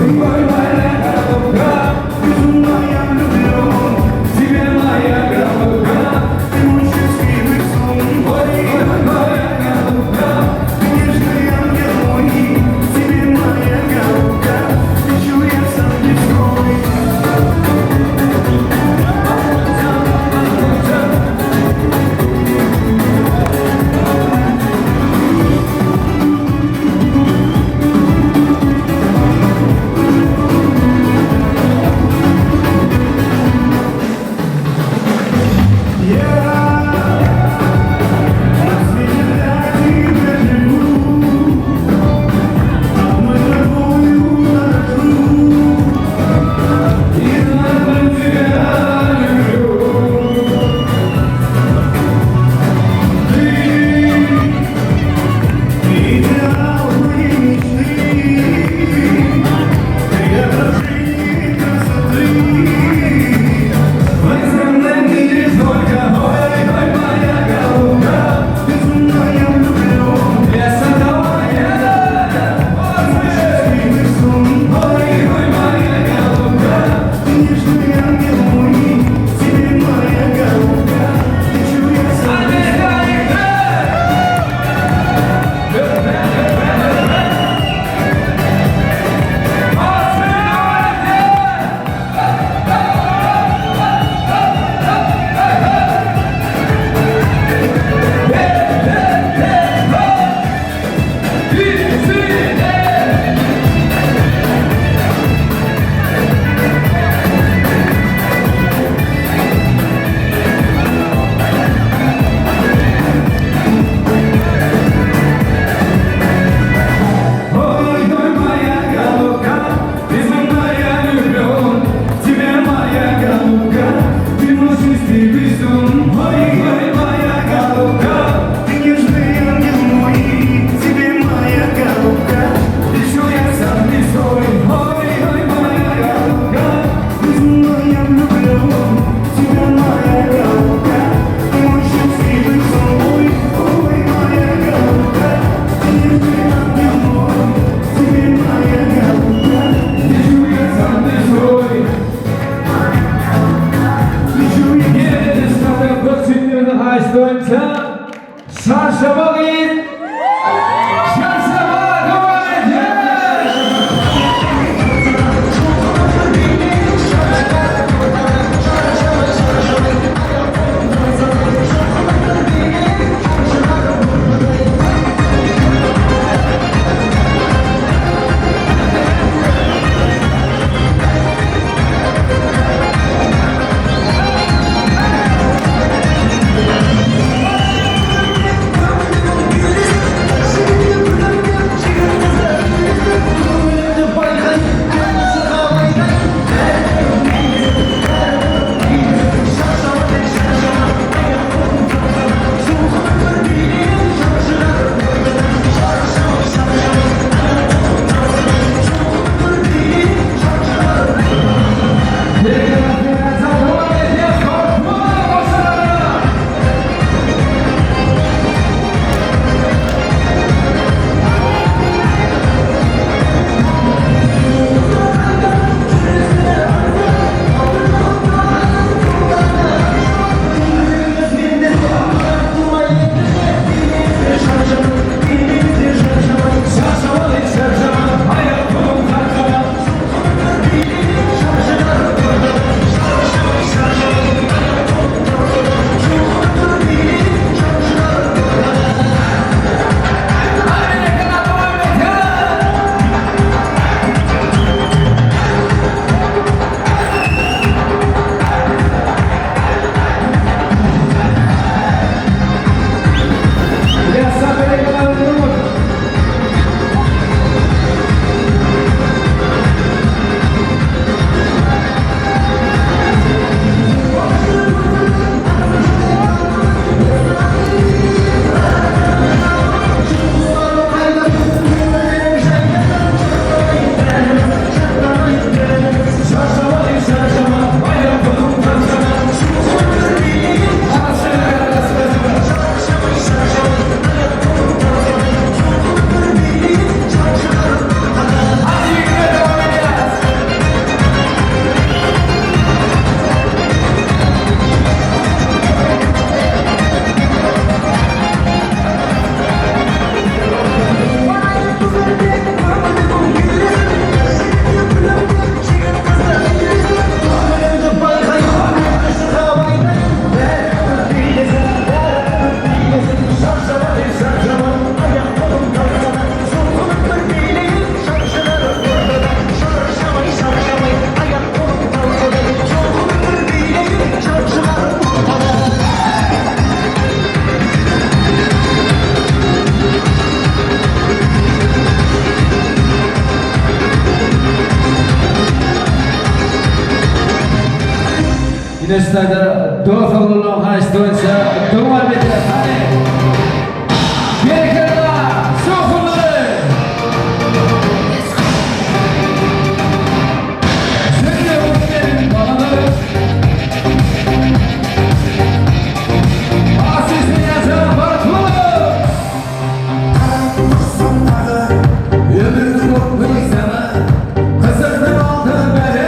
Nesnada doğruluğun haştıysa devam ediyor. Hani gerekirler sokulları. Seni unutmayın balaları. Asisini yazan barkulu. Ömür kokmayı sana. Kızıktın aldın beri.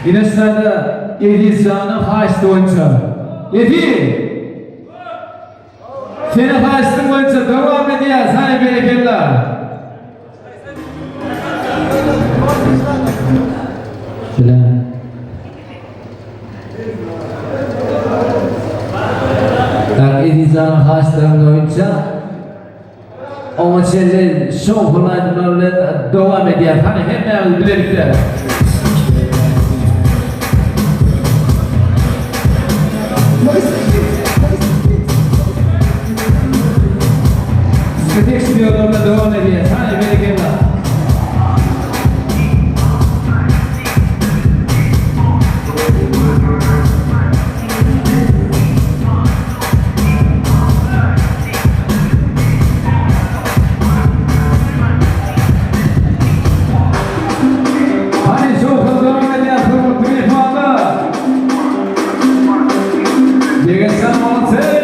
Yine sırada Edizan'ın haçtı oyuncu. Edi! Seni haçtın oyuncu devam ediyor. Sana bereketler. Selam. Edizan'ın haçtığında oyuncu. Onun için şov kullanımlarla devam ediyor. Hani hemen birlikte. Tek stüdyolarla devam ediyor. Hadi bereketler. Hadi çok hızlı devam ediyor. Bir puanla. Yegensen Monte.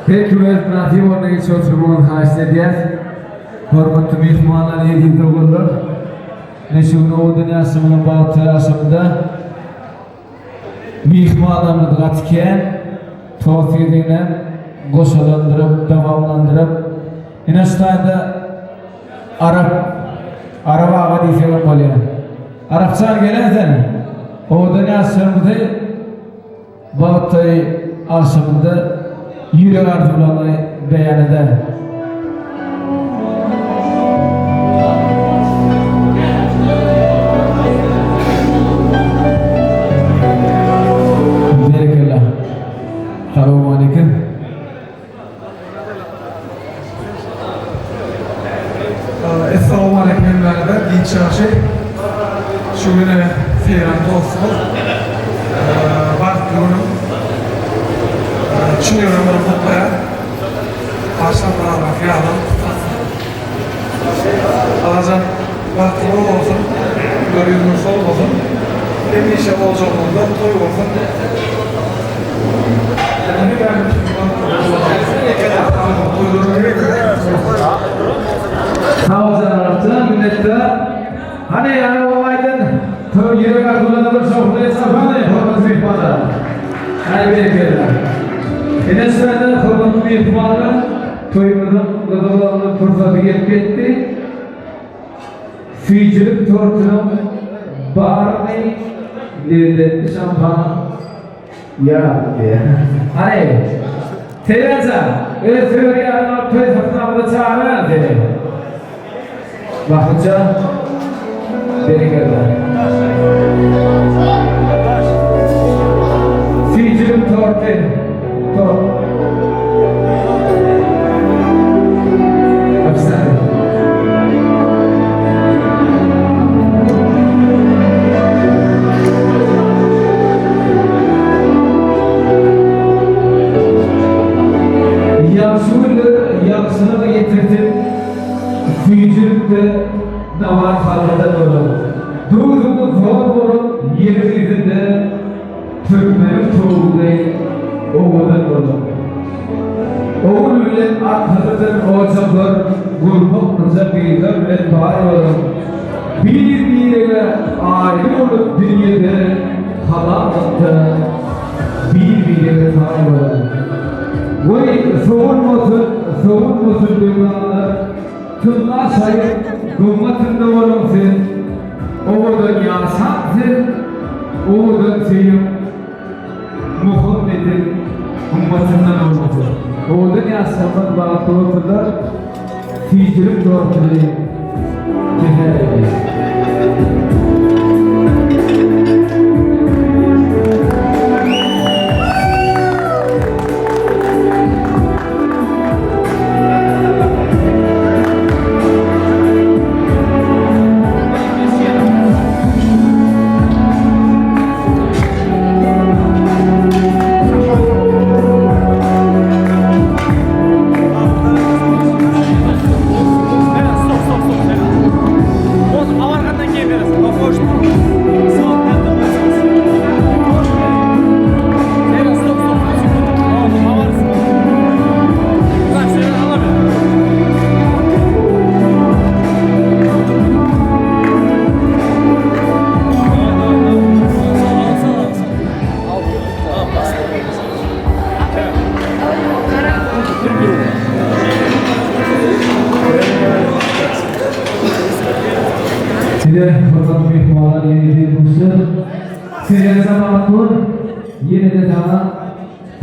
Hükümet nasip olmak için oturmanı haşlediyiz. Hormatlı mehmanlar yedildi olur. Neşeğine o dünyasının bağıtı aşımında mehmanlarını katken tavsiyeliğine koşalandırıp, devamlandırıp yine şutayda Arap ağa diyeceğim oluyor. Arapçan gelen sen o dünyasında bağıtı aşımında yürek arzularını beyan eder. Berekallah. Selamun aleyküm. Esselamu aleyküm emlerde dinç çarşı. Şu güne seyran dostumuz. Vakti günüm. Düşünüyorum bunu mutlaya. Başlatmalarına kıyalım. Alacak vakti bol olsun. Görüyorsunuz sol olsun. Hem işe bolca olduğunda toy olsun. Sağ olun Arapça, minnettar. Hani Teşekkürler. Yine sırada hırmatlı ihtimalle toyumuzun gıdalarının fırsatı yetti. Füyücülük tortunun bağırını lezzetli şampanı yarattı. Hani Teyzenca, öyle söylüyor ama toy satınamda çağırır dedi. Bakınca beni gönder. Füyücülük tortu. Efsane. Yaksını da getirdim. Füyücülükte ne var fazladan olur. Doğduğumuz zor olur. Yeryüzünde Türklerin çoğulduğu oğuldan olur. Oğul ile arkadaşlar olsalar gurbatlıca birler ve bari olur. Birbirine ayrı olup dünyada halalıkta birbirine tabi olur. Vay savunmasın dünyalar tınla şayet gümmatında olumsuz oğudan yasaksın oğudan seyim Muhammed'in gümmatından olumsuz oğudan yasaksın bağlı ortada füyücülük doğrultuları güzel ediyor. Size fırsat bir ihtimalar yeni bir kursu. Size zaman kur, yeni de zaman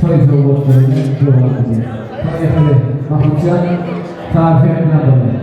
toy zorluklarını yolladı. Tabii Mahmutcan tarifi emine adamı.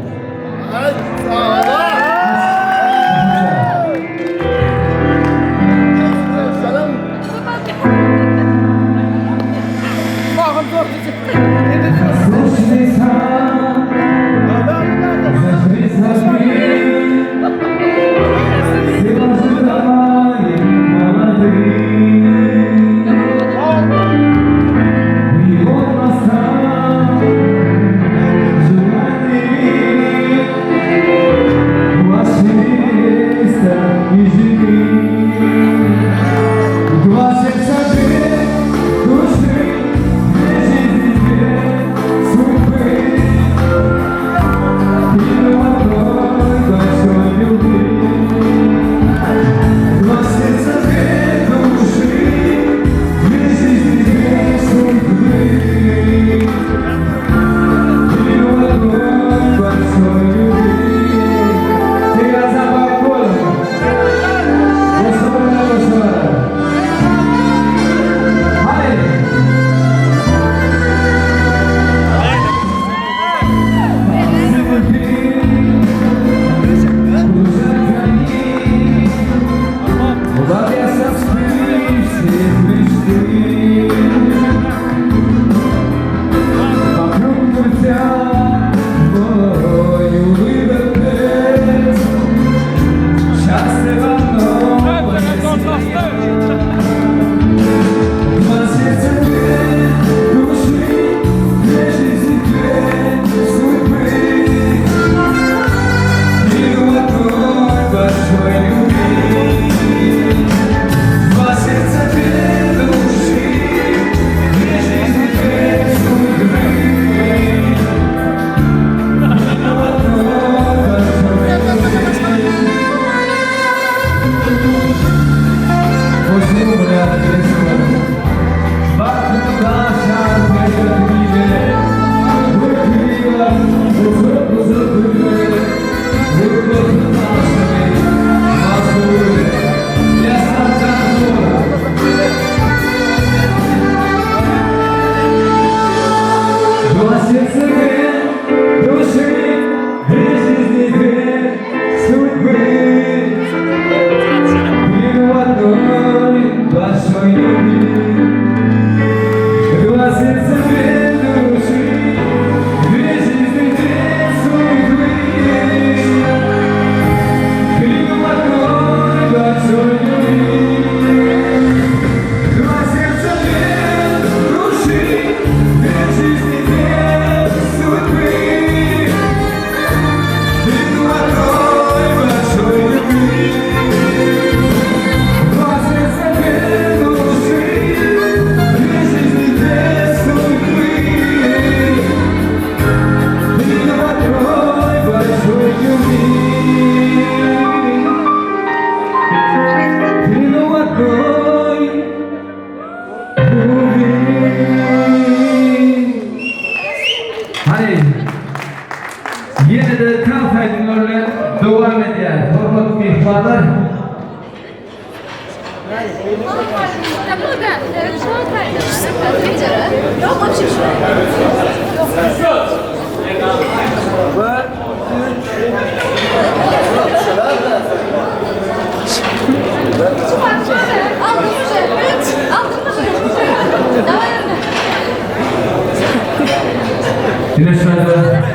Yine şöyle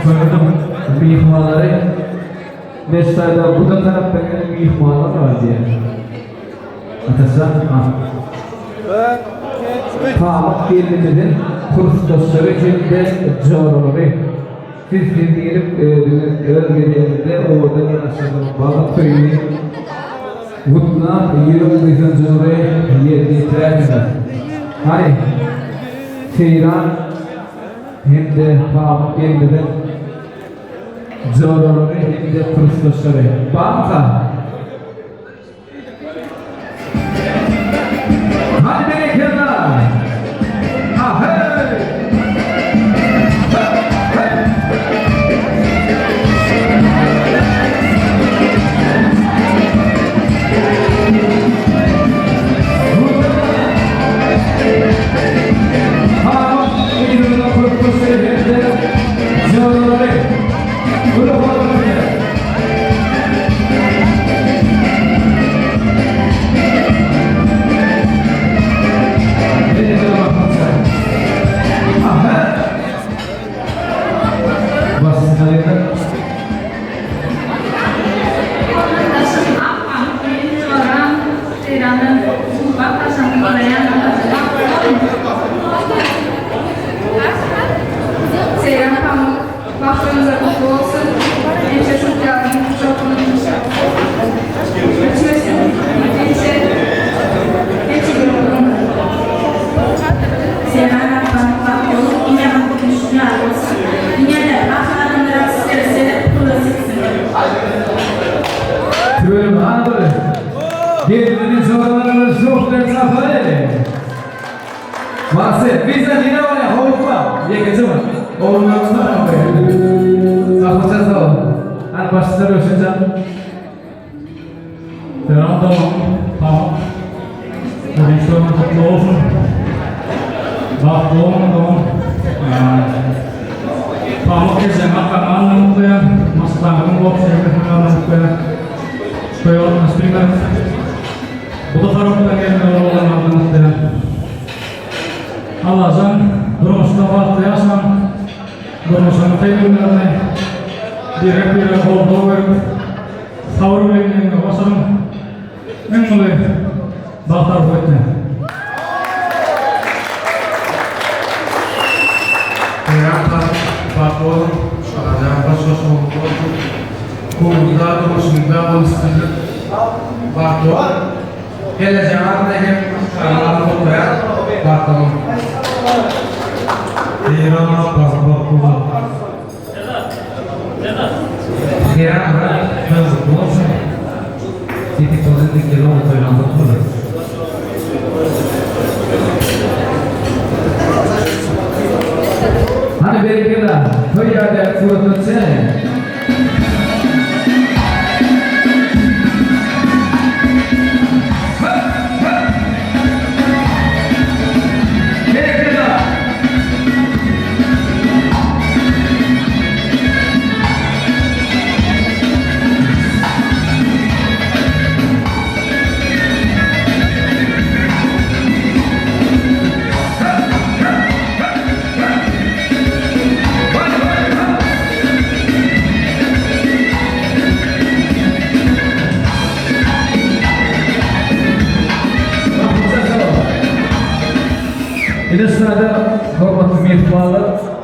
koydum mihmanları. Mesela bu da tarafta mihmanlar var diye. Atasan, Pamuk Birliği'nin kurs dostları şimdi Coğrafı. Siz şimdi gelip bölgelerimizde orada yaşadığım balık köyünü Vutla 20. Coğrafı yerine itiraz eder. Hani Seyran hem de Pamuk Birliği'nin Coğrafı hem de kurs dostları. Banka. Hadi bereketler. Ha hey. Birbirinin zorlarını soğuklar safari. Bahset, bizden yine var ya, hoğukla. Yekeci var. Oğullarımızdan mı böyle? Akılacağız da o. Hani başlıkları ölçeceğim. Selam, tamam. Bugün şu an kutlu olsun. Bak, doğum. Pamuk gezem, akan mutluya. Masalahın okşayı, mutluya. Koyalım, istiyorlar. Bu da tarafından gelmeler olan mutluya. Allah'ın durmuşuna vakti yaşam, durmuşuna teybirlerine direkt olduğu verip savru bilgilerine basalım. En mutlu baktar bu etti. Peygamber patron, şahane başlasın oldu. Kumda duruşunda oluşturdu. Patron, geleceğim hem kanalını koyar. Patron. Peygamber patron. Peygamber mevzu olsun. Titik olarak gelen olaylardan sonra. Hani bereketler, köy yerde fırlatılsa. Yine sırada hormatlı mihmanlar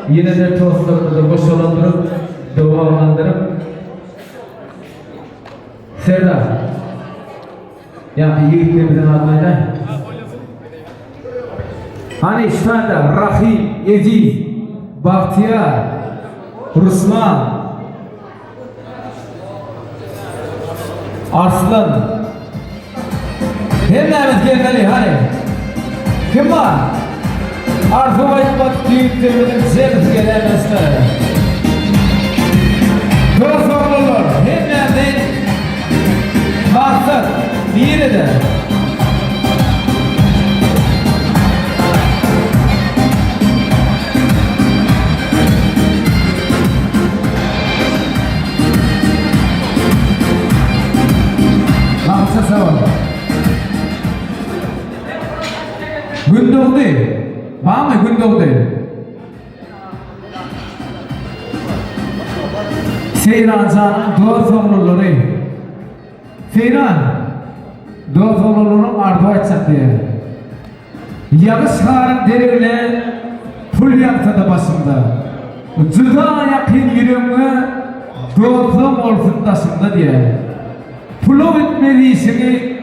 yine de tostlarını boşalandırıp, dualandırıp Serdar yani yiğitlerimizden adlayla hani şu anda Rahim, Edi, Bahtiyar, Ruslan, Arslan hemlerimiz gelmeli hani kim var? Arzu ayıpmak büyüklerimizin zevk gelemezler. Göz oğlulur, hemlerden maksat bir eder. Maksat sağ ol. Gündüğünde doğdu. Seyran canın doğru sonluları. Seyran, doğru sonluların ardı açacak diye. Yağış harın derine pul yaptı başımda. Cüda yakın yüreğime doğrulum olsun taşımda diye. Pulu bitmedi işini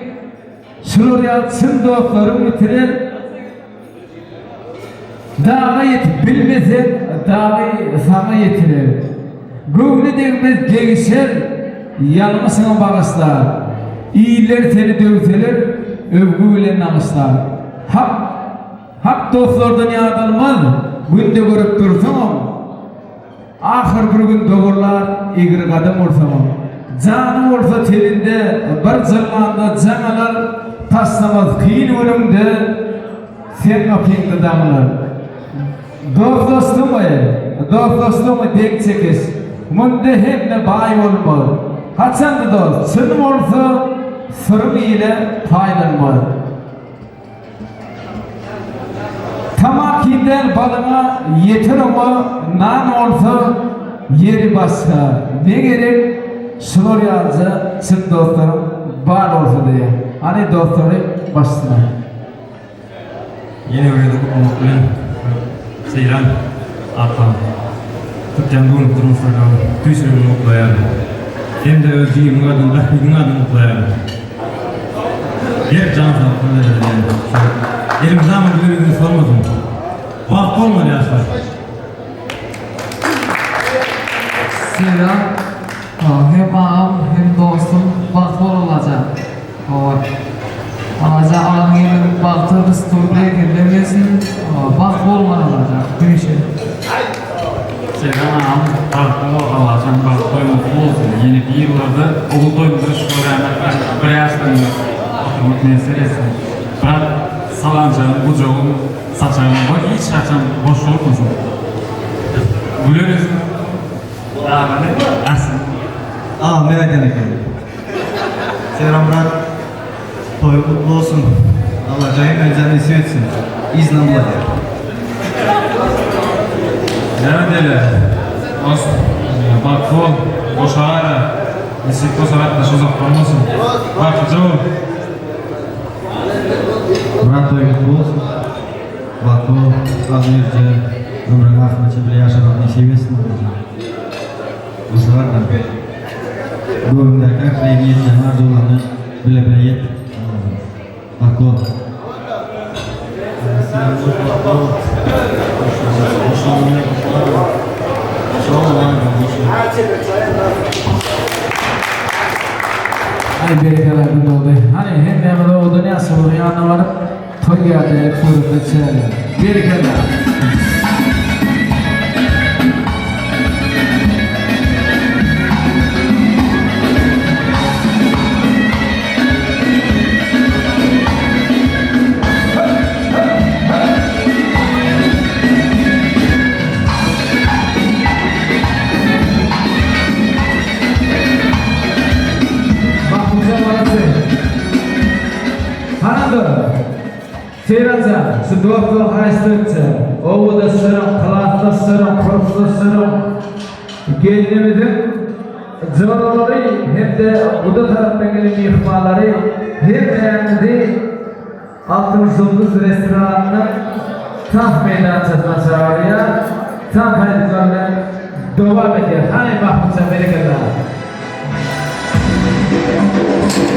şuraya yatsın dostlarım bitirir. Dağa yetip bilmesen dağı sana yetirir. Göğünü değmez gelişir, yanmasına bağışlar. İyiler seni dövseler, övgüyle namuslar. Hak dostlardan yadılmaz, günde görüp dursam. Ahir bir gün doğurlar, igri kadam olsam. Canım olsa telinde, bir zamanda canalar taslamaz kıyın önümde, sen kapıyında damlar. Dostluğumu denk çekiş, munda hemle bay olmaz. Kaçandı dost, sırrım olsa, sırrım ile paylanmaz. Tamakinden balıma yeter ama nan olsa yeri başka. Ne gerek? Şunur yazı, çın dostlarım var olsa diye. Hani dostları başına. Yine öyle okumakla Seyran Arkan Türkçen doğru durmuşlardan tüysürümü mutlayardı. Hem de özgürlüğümün adını, rahmetinin adını mutlayardı. Hep can sağlıklı derdi yani. Elim zaman görüldüğünü sormadım. Vakit olmadı yaşlar. Seyran, hem ağam hem dostum vakti olacak. Ağaca ağam gelip vakti rıstırdıya gelmesin, vakti olmadı olacak. Gülüşün. Seyran ağam vakti olacak, vakti mutlu olsun. Yeni bir yıllarda oğul doymudur şu rahmetler bir yaşlarında oturmak meselesi. Bırak salancağım, bucağım, saçağım, bak hiç saçağım boş olmasın. Güleriz. Ağabey, asıl. Merak ettim. Seyran bırak. Toy kutlu olsun. Allah cayın önce nasip etsin. İzin Allah ya. Ne öyle? Olsun. Bak bu, boşağara. Nesik o saatte şu uzak olmasın. Bak çocuğum. Bırak toy kutlu olsun. Bak bu az önce ömrün hafifçe bile yaşamak nasip etsin. Bu sefer bu ömründeki akreyi niyetlerini arzularını bile yet. Bak o. Ay berekalar gün oldu. Hani hem yanında oldu ne asıl yanına varıp toy geldi, kuyruğunda çağırıyor. Berekalar. Seyranca, şu doktor haystıkça, oğuda sırım, kılakta sırım, kurukta sırım, gelinimizin cıvaraları hem de bu da taraftan gelen ihmalları hem de Altın Yıldız restoranının tam meydançasına çağırıyor, tam hayatlarla devam ediyor. Hani bakmışsa berekalar.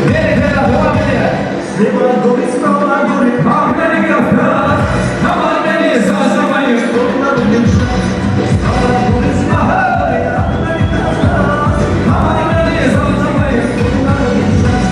Berekalar devam ediyor. Seyran Doris'ta olan Doris. Kahveni yapar. Tamam beni saçlamayın. Onlar gülüşler. Seyran Doris'ta hayır. Tamam beni saçlamayın. Onlar gülüşler.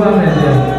devam ediyor.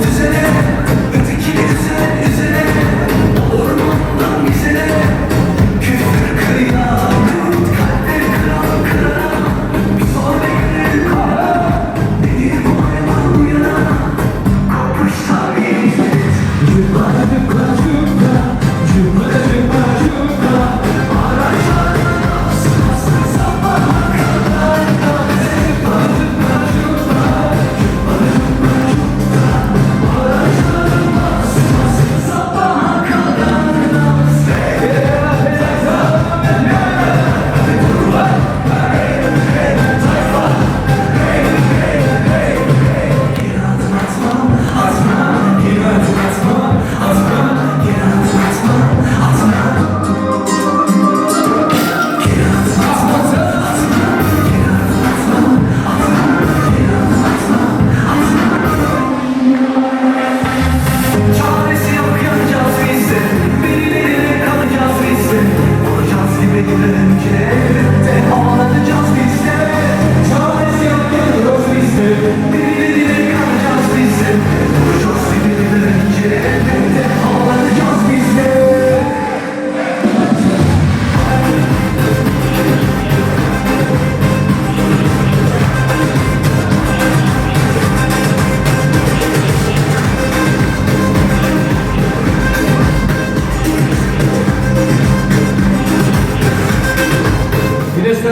Düzene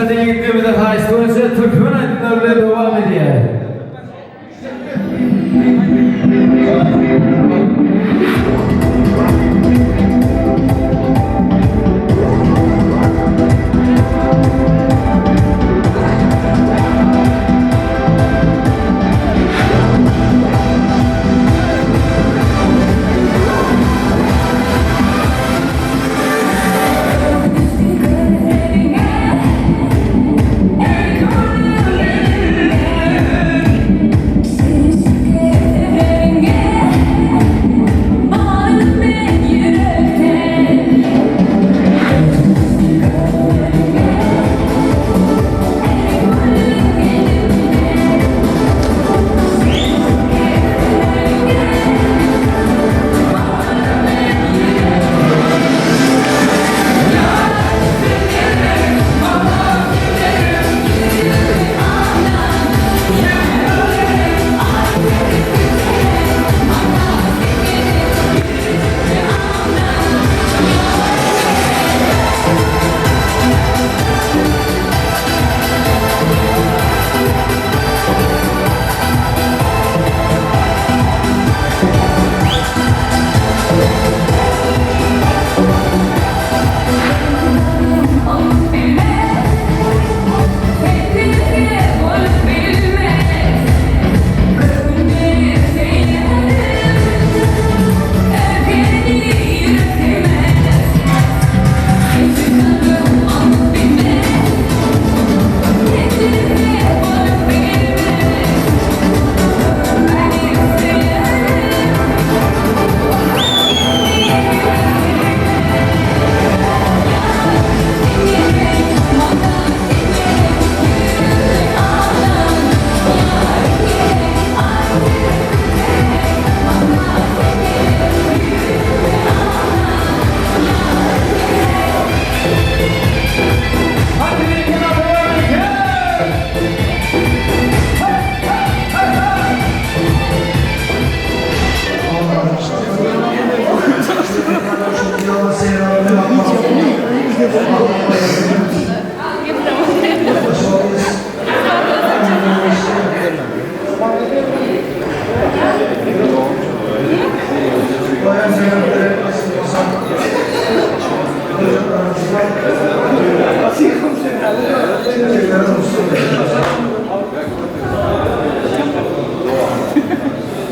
Hadi yigitlerimize karşı olunca Türkmen adına devam ediyor.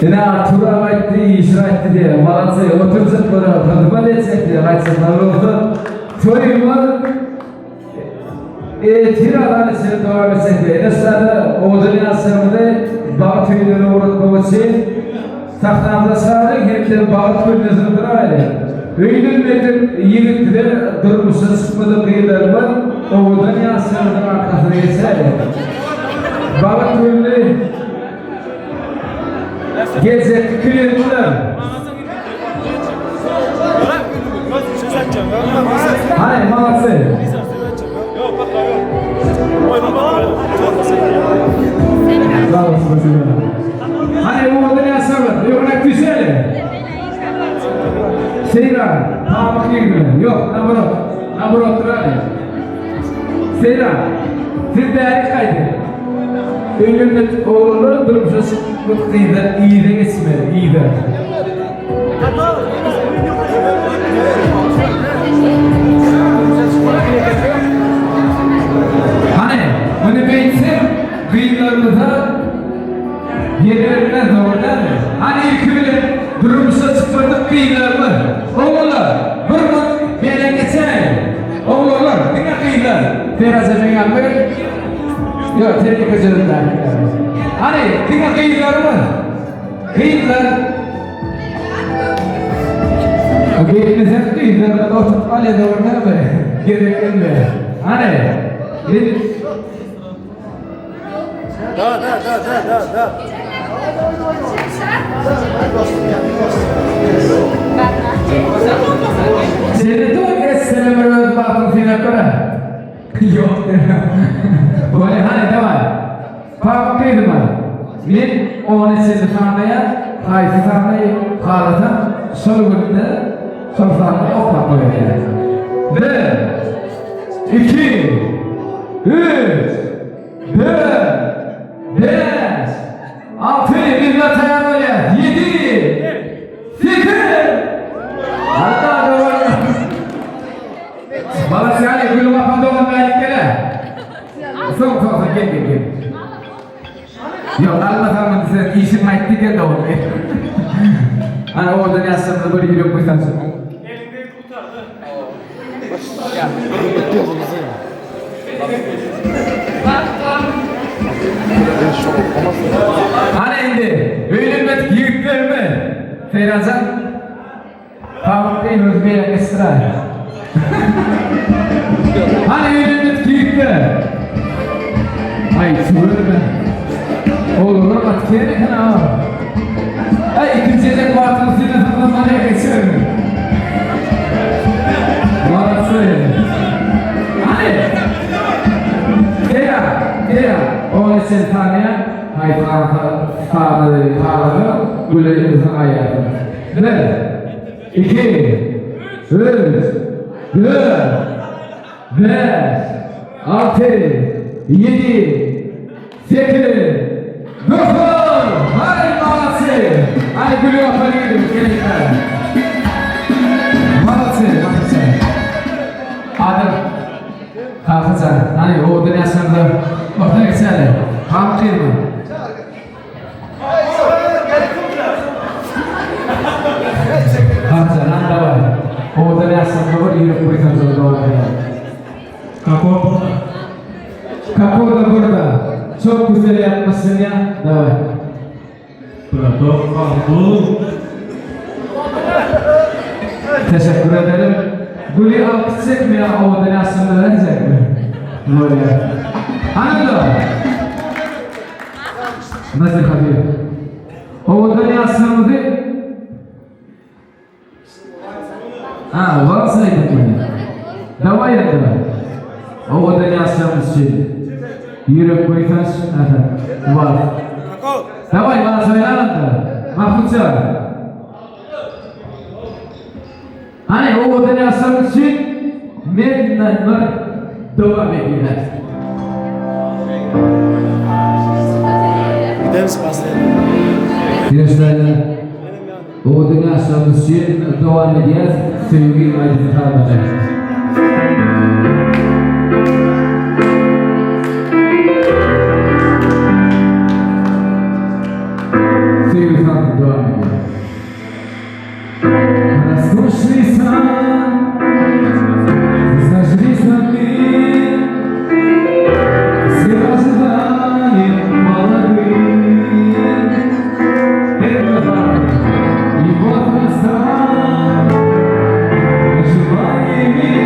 Yine Artur'a vakti icra etti diye, Malatya oturacak böyle kadıma edecek diye, kaçınlar oldu. Toyumu tiradan içine devam edecek diye. Enesler'de o dünyasında bağ tüyleri uğratmak için tahtanda sağlık hem de bağ tüylerini duraydı. Öylülmedir yigitleri durmuşsa sıkmadı kıyılar var, o dünyasında arkasına geçer. Bağ tüyleri gezek kıyırdılar. Hani Malatya. Hani o da ne sabır? Yok ne güzel. Seyran, tamam gibi. Yok, nabrot durali. Seyran, siz değerli kaydı. Önümde oğlunu durmuşuz. Mutluydu, iyi de geçmedi, iyi de. Hani bunu beytsem kıyılarımıza yerlerine doğrudan hani ilk bile durumsa çıkmadık kıyılarımı oğullar durma bana geçen oğullar dine kıyılar terazinin yanları yok terik acırından hani dine kıyılarımı kıyılar Gitmesen kıyılarına oturup ale doğrudan mı gerekli mi hani Da. Seni tuh esene menurut Pak Fina kora. Yok. Boleh hani devam. Pak Fina. Men onu sizi tanıya, haysi tanıyı halata sorgunda sorsanı okla koyacağız. 1, 2, 3, 4, 5, 6, bir de tayarlaya, 7, 8. Hatta doğru. Bana yani gülüm apan doğan gayet gele. Son, gel. Yok, almasam size işin mayt diken de oldu. Hani orada ne yazsam böyle bir yok koysan sonra. Elinde kurtardı. Hani indi, öyle bir yiğitler mi? Seyrancan, Pavuk Bey Özbey'e esra. Hani öyle bir yiğitler? Ay, çuğur ben. Oğlum, atkere ne kan ağır? Ay, ikinci yedek vartını seni zıplamanaya geçiyorum. Bana söyle. Hani? Gel. Onun için tanıyan, Tanrı, güllerimizin ayarı. 1, 2, 3, 4, 5, 6, 7, 8, 9. Hayır malası. Ay gülüyor parayı gençler. Malası. Adım. Kalkacağım. Hani o dünyasında ortaya geçerler. Kalkayım mı? Kalkacağım. Lan da var. O dünyasında var. Yürüp koysan zorda var. Kako da burada. Çok güzel yapmışsın ya. Davay. Teşekkür ederim. Gülü alkışlayacak mı ya? O dünyasında verecek mi? Böyle. Hanım da. Nasıl kalıyor? O dünyasında varsaydık mı? Davay yaptılar. O dünyasında yürüp koytaş. Var. Davay bana söyler anda. Mahmutça. Hani o odaya asılmış için menenler devam ediyorlar. Gideriz pastaya. Gençlerle o odaya asılmış için devam ediyoruz. Sevgili Aydın Tarla'da. Sevgili Tarla'da devam ediyoruz. Слушай сам, сожри сами, все ожидания молодые. Это и вот настал, желание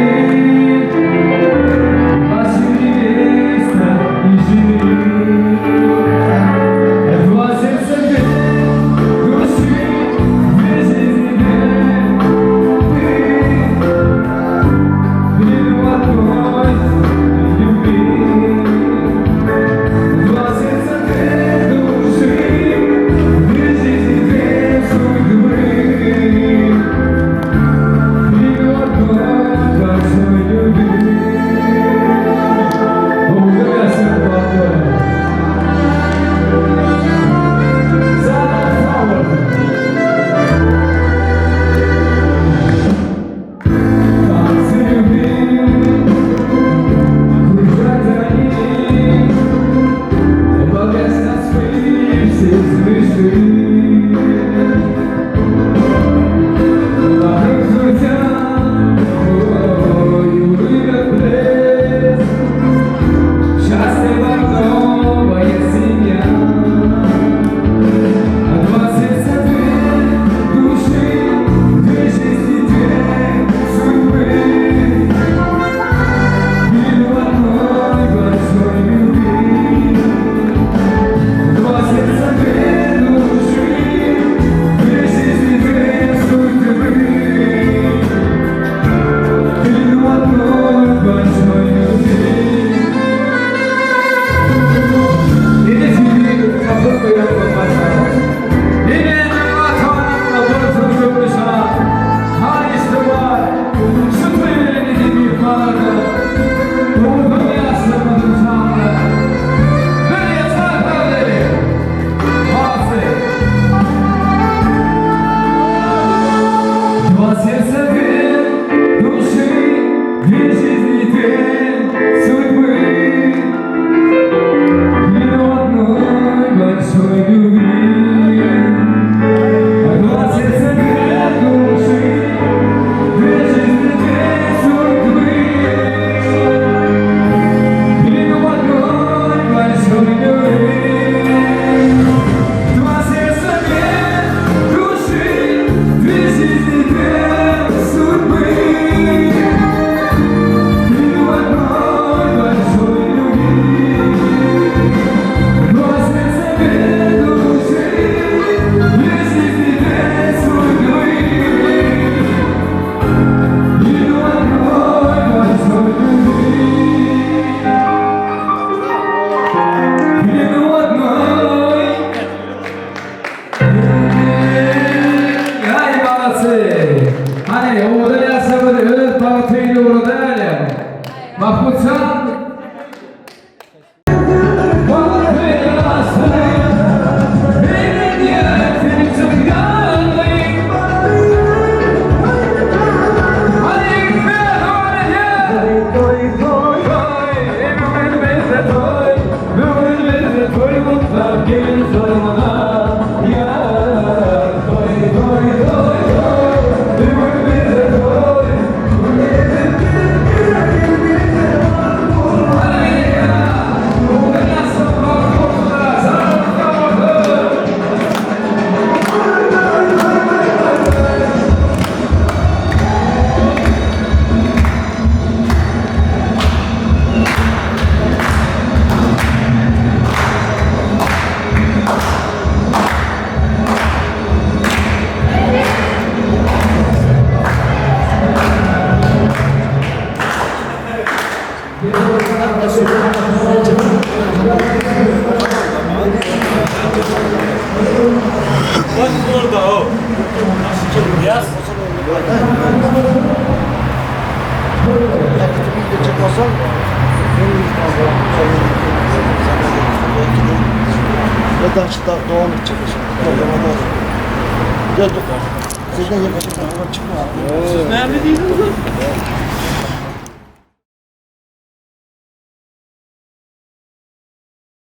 Redaçta doğum edecek. Geldik. Sizden yaklaşık çıkma. Siz nerede değildiniz?